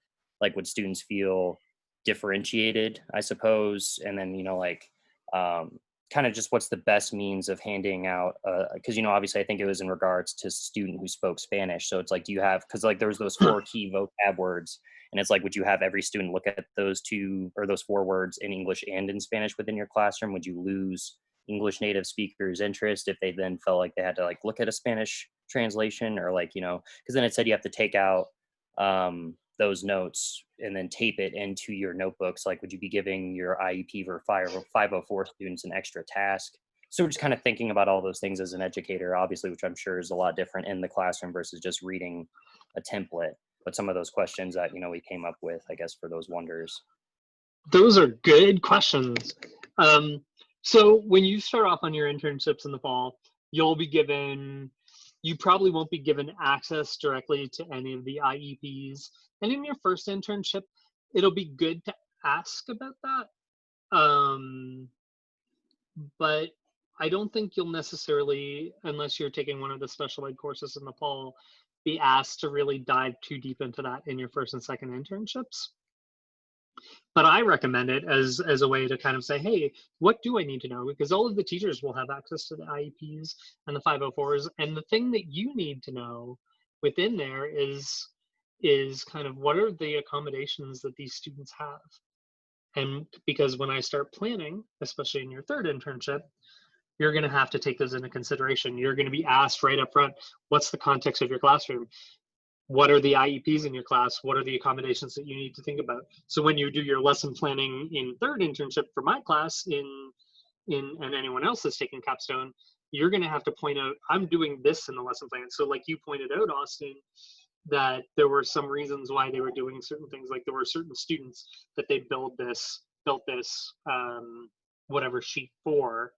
Like would students feel differentiated, I suppose? And then, you know, like kind of just what's the best means of handing out, because, you know, obviously I think it was in regards to student who spoke Spanish. So it's like, do you have, because like there was those 4 key vocab words, and it's like, would you have every student look at those 2 or those 4 words in English and in Spanish within your classroom? Would you lose English native speakers' interest if they then felt like they had to like look at a Spanish translation? Or like, you know, because then it said you have to take out those notes and then tape it into your notebooks. Like, would you be giving your IEP for 504 students an extra task? So we're just kind of thinking about all those things as an educator, obviously, which I'm sure is a lot different in the classroom versus just reading a template. But some of those questions that, you know, we came up with, I guess, for those wonders. Those are good questions. So when you start off on your internships in the fall, you probably won't be given access directly to any of the IEPs. And in your first internship, it'll be good to ask about that. But I don't think you'll necessarily, unless you're taking one of the special ed courses in the fall, be asked to really dive too deep into that in your first and second internships. But I recommend it as a way to kind of say, hey, what do I need to know? Because all of the teachers will have access to the IEPs and the 504s. And the thing that you need to know within there is kind of what are the accommodations that these students have. And because when I start planning, especially in your third internship, you're going to have to take those into consideration. You're going to be asked right up front, what's the context of your classroom? What are the IEPs in your class? What are the accommodations that you need to think about? So when you do your lesson planning in third internship for my class and anyone else that's taking capstone, you're going to have to point out, I'm doing this in the lesson plan. So like you pointed out, Austin, that there were some reasons why they were doing certain things. Like there were certain students that they built this whatever sheet for,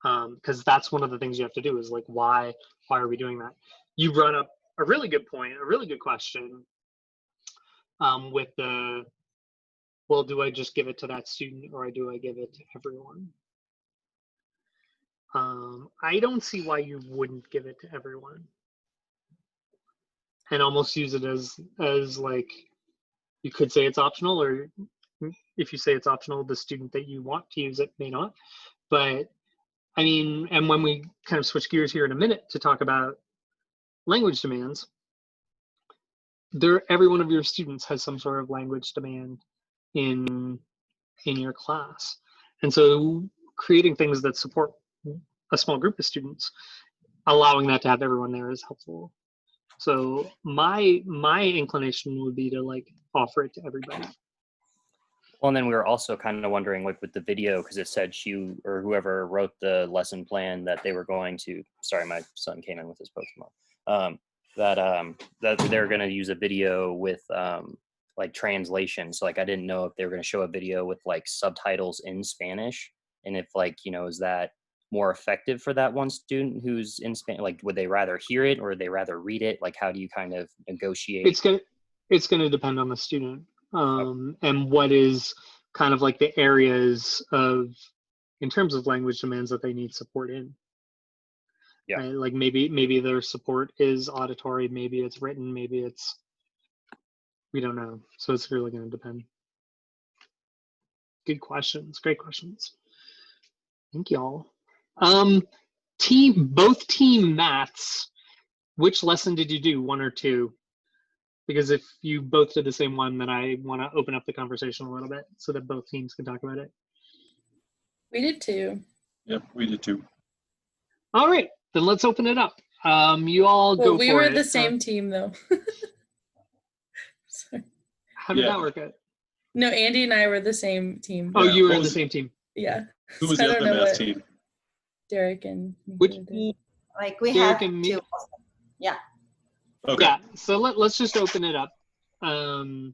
because that's one of the things you have to do is like, why are we doing that? You brought up a really good point, a really good question with the, well, do I just give it to that student or do I give it to everyone? I don't see why you wouldn't give it to everyone and almost use it as like, you could say it's optional, or if you say it's optional, the student that you want to use it may not. But I mean, and when we kind of switch gears here in a minute to talk about language demands, every one of your students has some sort of language demand in your class. And so creating things that support a small group of students, allowing that to have everyone there is helpful. So my inclination would be to like offer it to everybody. Well, and then we were also kind of wondering, like with the video, because it said she or whoever wrote the lesson plan that they were going to. Sorry, my son came in with his Pokemon. That they're going to use a video with like translation. So like I didn't know if they were going to show a video with like subtitles in Spanish, and if like is that more effective for that one student who's in Spanish? Like, would they rather hear it or would they rather read it? Like, how do you kind of negotiate? It's gonna depend on the student. And what is kind of like the areas in terms of language demands that they need support in. Yeah. Right? Like maybe their support is auditory, maybe it's written, maybe it's, we don't know. So it's really going to depend. Good questions, great questions. Thank y'all. Both team maths, which lesson did you do, 1 or 2? Because if you both did the same one, then I want to open up the conversation a little bit so that both teams can talk about it. We did 2. Yep, we did 2. All right, then let's open it up. You all go for it. We were the same team though. Sorry. How did that work out? No, Andy and I were the same team. Oh, you were in the same team. Yeah. Who was So I the don't other know math what team? Derek and Which? Like we Derek have and me? 2. Yeah. Okay. Yeah, so let's just open it up. And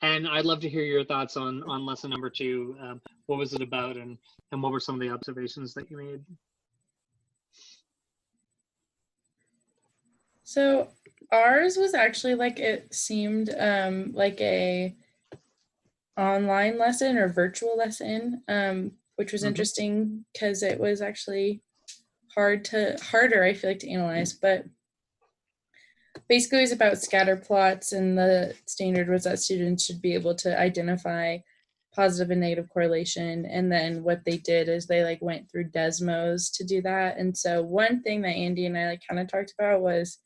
I'd love to hear your thoughts on lesson number 2. What was it about, and what were some of the observations that you made? So ours was actually like, it seemed like a online lesson or virtual lesson, which was interesting because it was actually harder, I feel like, to analyze. But basically it was about scatter plots, and the standard was that students should be able to identify positive and negative correlation. And then what they did is they like went through Desmos to do that. And so one thing that Andy and I like kind of talked about was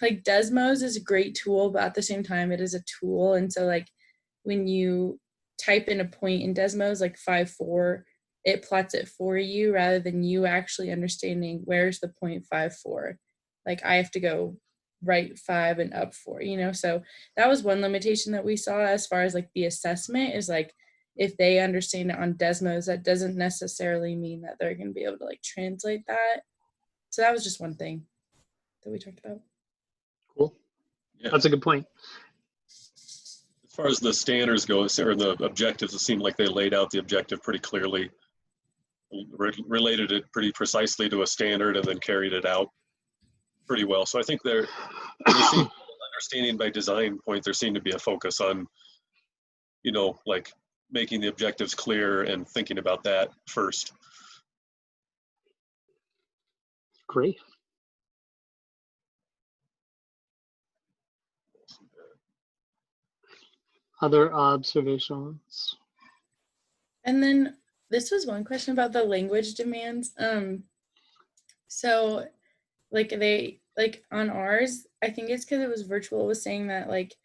like Desmos is a great tool, but at the same time it is a tool. And so like when you type in a point in Desmos like 5,4, it plots it for you rather than you actually understanding where's the point 5,4. Like I have to go right 5 and up 4, so that was one limitation that we saw as far as like the assessment is like, if they understand it on Desmos, that doesn't necessarily mean that they're going to be able to like translate that. So that was just one thing that we talked about. Cool. Yeah. That's a good point. As far as the standards go, or the objectives, it seemed like they laid out the objective pretty clearly, related it pretty precisely to a standard, and then carried it out pretty well. So I think there seem, understanding by design point, there seemed to be a focus on, like making the objectives clear and thinking about that first. Great. Other observations? And then this was one question about the language demands. So like they, like on ours, I think it's because it was virtual, it was saying that like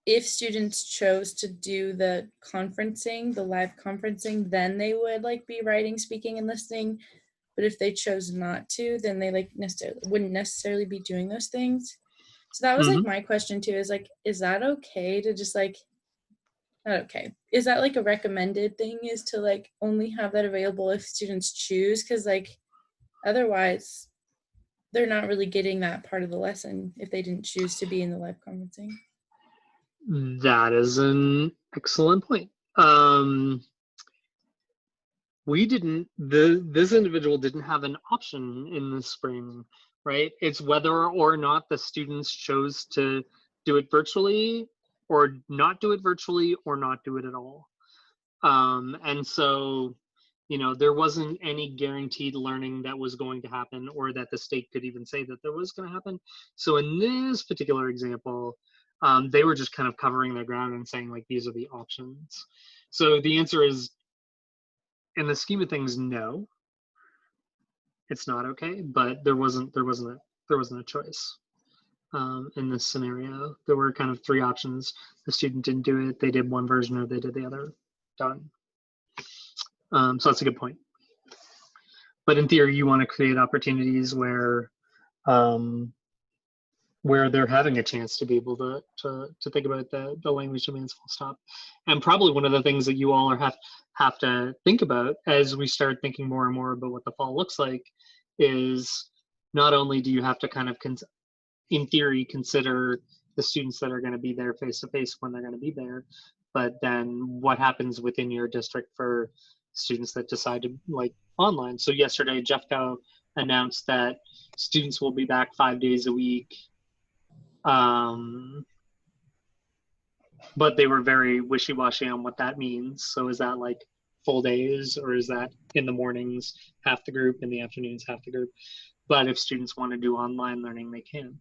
if students chose to do the conferencing, the live conferencing, then they would like be writing, speaking, and listening. But if they chose not to, then they like wouldn't necessarily be doing those things. So that was like my question too, is like, is that okay to just like, not okay. Is that like a recommended thing, is to like only have that available if students choose? Because like otherwise they're not really getting that part of the lesson if they didn't choose to be in the live conferencing. That is an excellent point. This individual didn't have an option in the spring, right? It's whether or not the students chose to do it virtually, or not do it virtually, or not do it at all. And so, there wasn't any guaranteed learning that was going to happen, or that the state could even say that there was going to happen. So in this particular example, they were just kind of covering their ground and saying like, these are the options. So the answer is, in the scheme of things, no, it's not okay. But there wasn't a choice. In this scenario, there were kind of 3 options. The student didn't do it, they did one version, or they did the other. Done. So that's a good point. But in theory, you want to create opportunities where where they're having a chance to be able to think about the language demands full stop. And probably one of the things that you all have to think about as we start thinking more and more about what the fall looks like is not only do you have to kind of, in theory, consider the students that are going to be there face to face when they're going to be there, but then what happens within your district for students that decide to like online. So yesterday, Jeffco announced that students will be back 5 days a week. But they were very wishy-washy on what that means. So is that like full days, or is that in the mornings, half the group, in the afternoons, half the group? But if students want to do online learning, they can.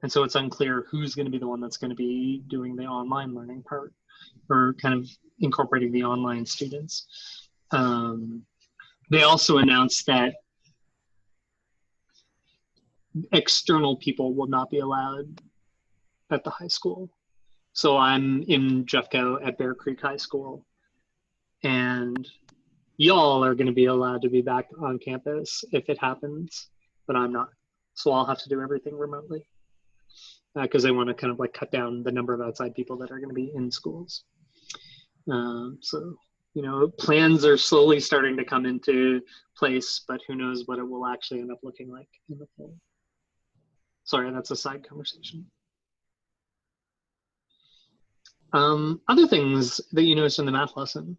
And so it's unclear who's going to be the one that's going to be doing the online learning part, or kind of incorporating the online students. They also announced that external people will not be allowed at the high school. So I'm in Jeffco at Bear Creek High School, and y'all are going to be allowed to be back on campus if it happens, but I'm not. So I'll have to do everything remotely because they want to kind of like cut down the number of outside people that are going to be in schools. So, you know, plans are slowly starting to come into place, but who knows what it will actually end up looking like in the fall. Sorry, that's a side conversation. Other things that you noticed in the math lesson?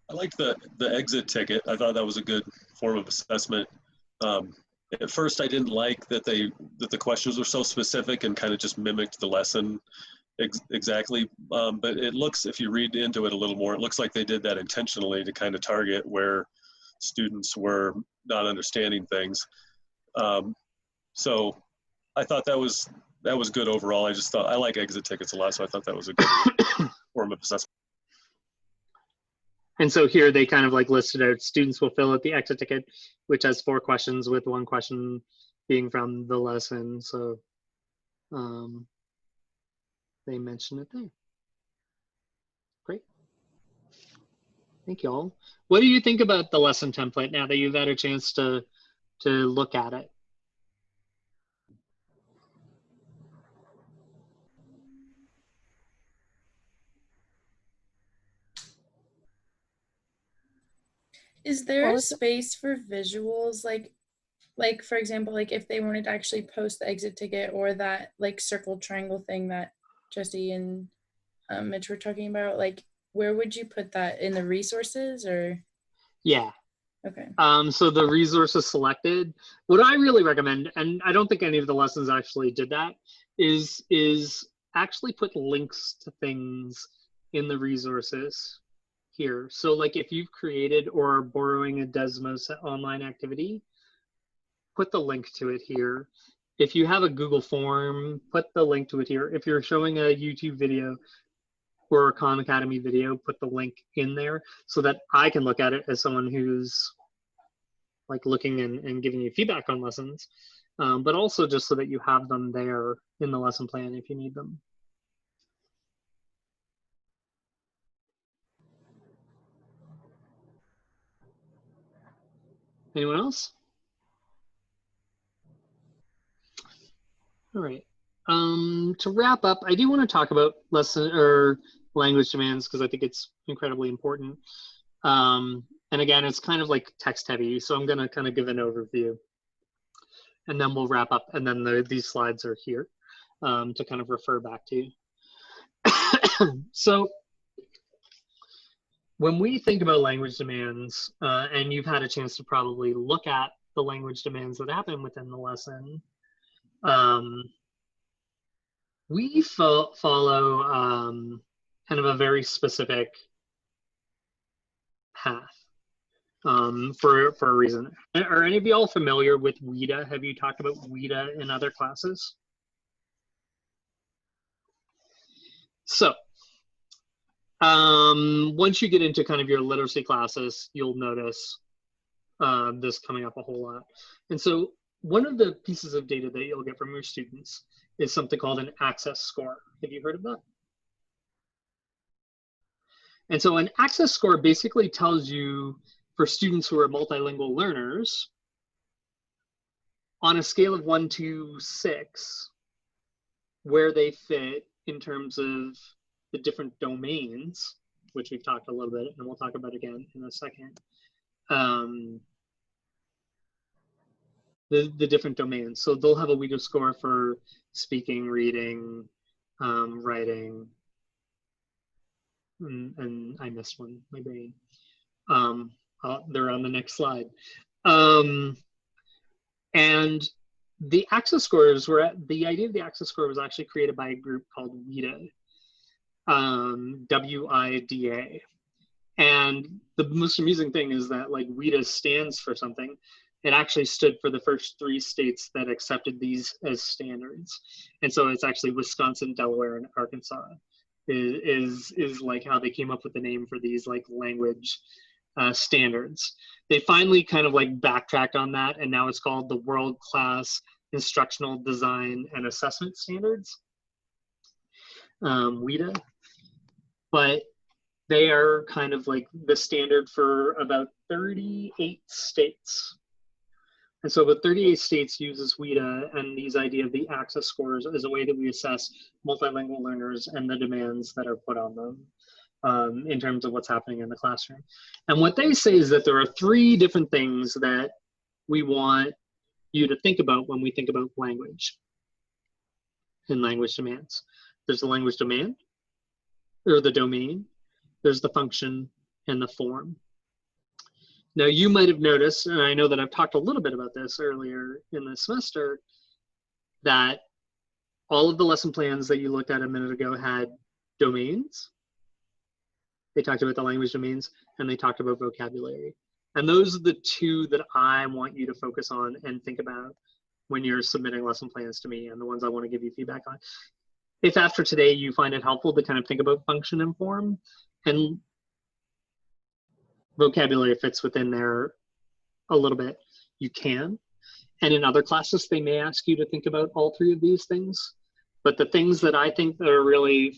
I like the exit ticket. I thought that was a good form of assessment. At first, I didn't like that the questions were so specific and kind of just mimicked the lesson exactly. But it looks, if you read into it a little more, it looks like they did that intentionally to kind of target where students were not understanding things. So I thought that was good overall. I just thought, I like exit tickets a lot, so I thought that was a good form of assessment. And so here they kind of like listed out, students will fill out the exit ticket, which has 4 questions with 1 question being from the lesson. So they mention it there. Great. Thank you all. What do you think about the lesson template now that you've had a chance to look at it? Is there a space for visuals, like for example, like if they wanted to actually post the exit ticket or that like circle triangle thing that Jesse and Mitch were talking about, like where would you put that, in the resources or? Yeah. Okay. So the resources selected, what I really recommend, and I don't think any of the lessons actually did that, is actually put links to things in the resources here. So like if you've created or are borrowing a Desmos online activity, put the link to it here. If you have a Google form, put the link to it here. If you're showing a YouTube video or a Khan Academy video, put the link in there so that I can look at it as someone who's like looking and giving you feedback on lessons, but also just so that you have them there in the lesson plan if you need them. Anyone else? All right. To wrap up, I do want to talk about lesson or language demands because I think it's incredibly important. And again, it's kind of like text heavy, so I'm going to kind of give an overview, and then we'll wrap up. And then these slides are here to kind of refer back to. So when we think about language demands, and you've had a chance to probably look at the language demands that happen within the lesson, we follow kind of a very specific path for a reason. Are any of you all familiar with WIDA? Have you talked about WIDA in other classes? So once you get into kind of your literacy classes, you'll notice this coming up a whole lot. And so one of the pieces of data that you'll get from your students is something called an access score. Have you heard of that? And so an access score basically tells you, for students who are multilingual learners, on a scale of 1 to 6, where they fit in terms of the different domains, which we've talked a little bit, and we'll talk about again in a second. The different domains. So they'll have a WIDA score for speaking, reading, writing, and I missed one, my brain. They're on the next slide. And the access scores the idea of the access score was actually created by a group called WIDA, W-I-D-A. And the most amusing thing is that like WIDA stands for something. It actually stood for the first 3 states that accepted these as standards. And so it's actually Wisconsin, Delaware, and Arkansas is like how they came up with the name for these like language standards. They finally kind of like backtracked on that, and now it's called the World Class Instructional Design and Assessment Standards, WIDA. But they are kind of like the standard for about 38 states. And so about 38 states uses WIDA and these idea of the access scores as a way that we assess multilingual learners and the demands that are put on them in terms of what's happening in the classroom. And what they say is that there are 3 different things that we want you to think about when we think about language and language demands. There's the language demand, or the domain, there's the function, and the form. Now you might have noticed, and I know that I've talked a little bit about this earlier in the semester, that all of the lesson plans that you looked at a minute ago had domains. They talked about the language domains, and they talked about vocabulary. And those are the 2 that I want you to focus on and think about when you're submitting lesson plans to me, and the ones I want to give you feedback on. If after today you find it helpful to kind of think about function and form, and vocabulary fits within there a little bit, you can. And in other classes, they may ask you to think about all 3 of these things. But the things that I think that are really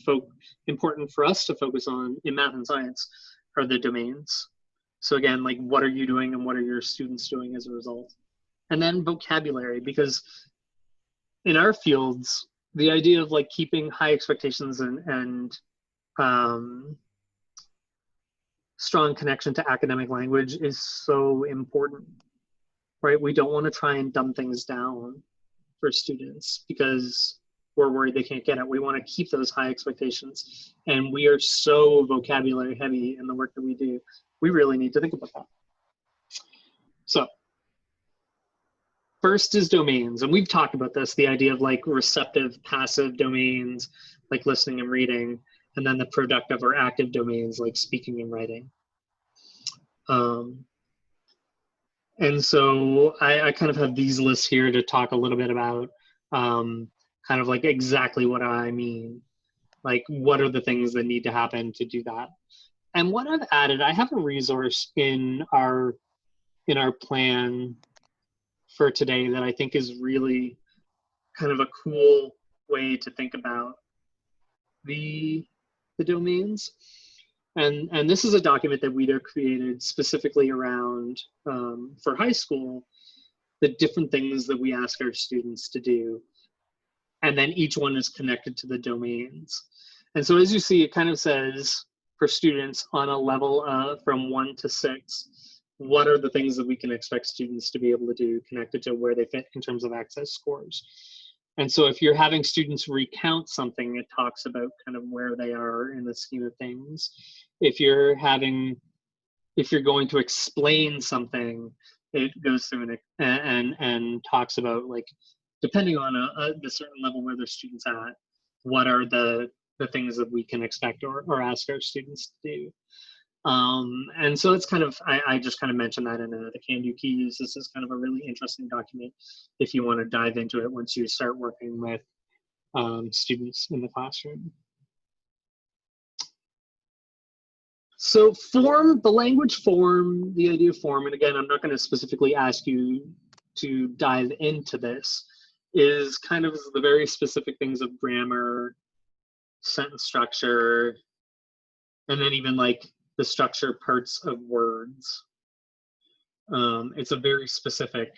important for us to focus on in math and science are the domains. So again, like what are you doing and what are your students doing as a result? And then vocabulary, because in our fields, the idea of like keeping high expectations and strong connection to academic language is so important, right? We don't want to try and dumb things down for students because we're worried they can't get it. We want to keep those high expectations. And we are so vocabulary heavy in the work that we do. We really need to think about that. So first is domains. And we've talked about this, the idea of like receptive, passive domains, like listening and reading, and then the productive or active domains like speaking and writing. And so I kind of have these lists here to talk a little bit about kind of like exactly what I mean. Like what are the things that need to happen to do that? And what I've added, I have a resource in our plan for today that I think is really kind of a cool way to think about the domains. And this is a document that WIDA created specifically around, for high school, the different things that we ask our students to do. And then each one is connected to the domains. And so as you see, it kind of says for students on a level from 1 to 6, what are the things that we can expect students to be able to do connected to where they fit in terms of access scores. And so if you're having students recount something, it talks about kind of where they are in the scheme of things. If you're going to explain something, it goes through and talks about, like, depending on the certain level where their students at, what are the things that we can expect or ask our students to do. And so it's kind of, I just kind of mentioned that in the Can-Do Keys. This is kind of a really interesting document if you want to dive into it once you start working with students in the classroom. So form, the language form, the idea of form, and again, I'm not going to specifically ask you to dive into this, is kind of the very specific things of grammar, sentence structure, and then even like the structure parts of words. It's a very specific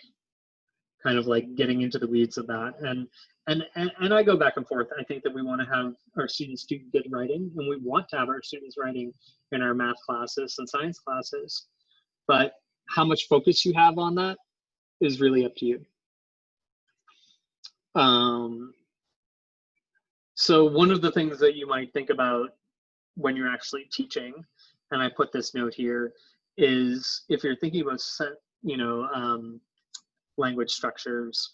kind of like getting into the weeds of that. And I go back and forth. I think that we want to have our students do good writing, and we want to have our students writing in our math classes and science classes. But how much focus you have on that is really up to you. So one of the things that you might think about when you're actually teaching, and I put this note here, is if you're thinking about language structures,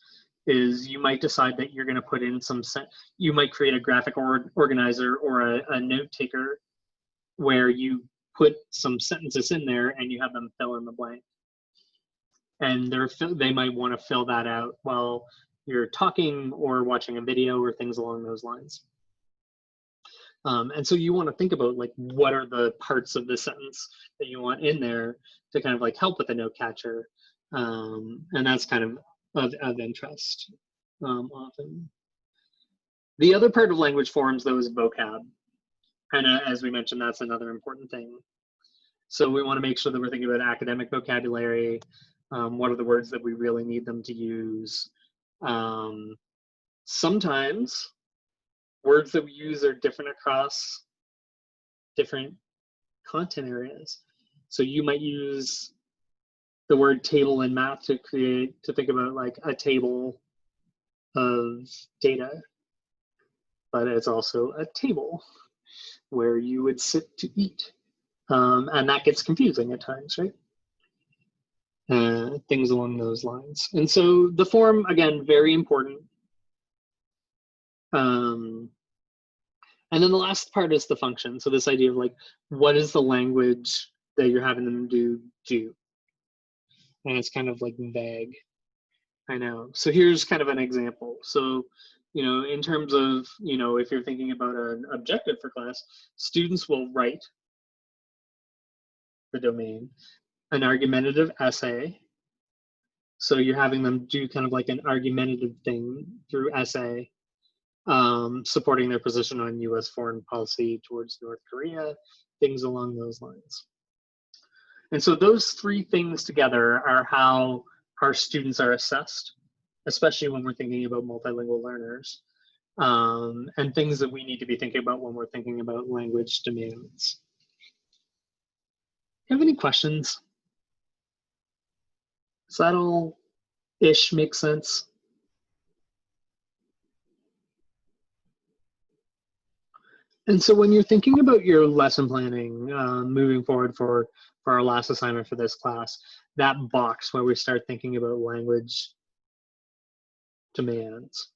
is you might decide that you're going to put in you might create a graphic organizer or a note taker where you put some sentences in there and you have them fill in the blank. And they might want to fill that out while you're talking or watching a video or things along those lines. And so you want to think about like what are the parts of the sentence that you want in there to kind of like help with the note catcher. And that's kind of interest often. The other part of language forms though is vocab. And as we mentioned, that's another important thing. So we want to make sure that we're thinking about academic vocabulary. What are the words that we really need them to use? Sometimes words that we use are different across different content areas. So you might use the word table in math to think about like a table of data, but it's also a table where you would sit to eat. And that gets confusing at times, right? Things along those lines. And so the form, again, very important. And then the last part is the function. So this idea of like, what is the language that you're having them do? And it's kind of like vague, I know. So here's kind of an example. So, in terms of, if you're thinking about an objective for class, students will write the domain, an argumentative essay. So you're having them do kind of like an argumentative thing through essay, supporting their position on US foreign policy towards North Korea, things along those lines. And so those three things together are how our students are assessed, especially when we're thinking about multilingual learners, and things that we need to be thinking about when we're thinking about language demands. Do you have any questions? Does that all-ish make sense? And so when you're thinking about your lesson planning, moving forward for our last assignment for this class, that box where we start thinking about language demands.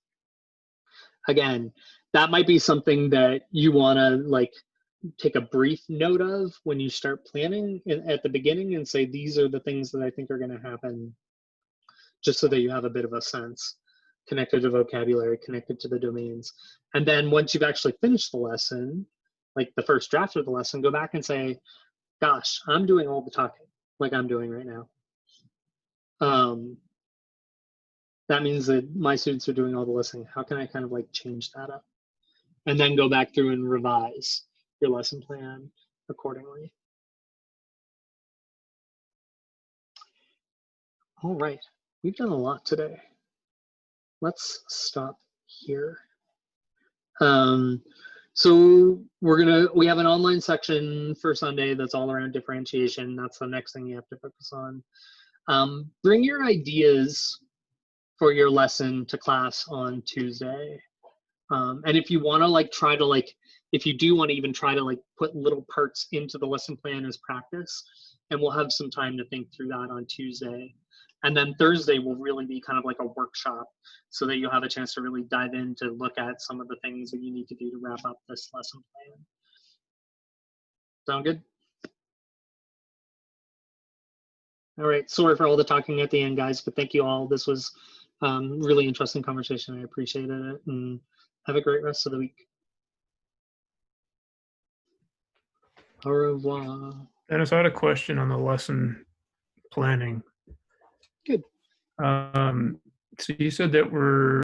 Again, that might be something that you want to like take a brief note of when you start planning at the beginning and say, these are the things that I think are going to happen, just so that you have a bit of a sense connected to vocabulary, connected to the domains. And then once you've actually finished the lesson, like the first draft of the lesson, go back and say, gosh, I'm doing all the talking like I'm doing right now. That means that my students are doing all the listening. How can I kind of like change that up? And then go back through and revise your lesson plan accordingly. All right, we've done a lot today. Let's stop here. So we have an online section for Sunday that's all around differentiation. That's the next thing you have to focus on. Bring your ideas for your lesson to class on Tuesday. And if you want to like try to like, if you do want to even try to like put little parts into the lesson plan as practice, and we'll have some time to think through that on Tuesday. And then Thursday will really be kind of like a workshop so that you'll have a chance to really dive in to look at some of the things that you need to do to wrap up this lesson plan. Sound good? All right, sorry for all the talking at the end, guys, but thank you all. This was really interesting conversation. I appreciated it, and have a great rest of the week. Au revoir. Dennis, I had a question on the lesson planning. Good. So you said that we're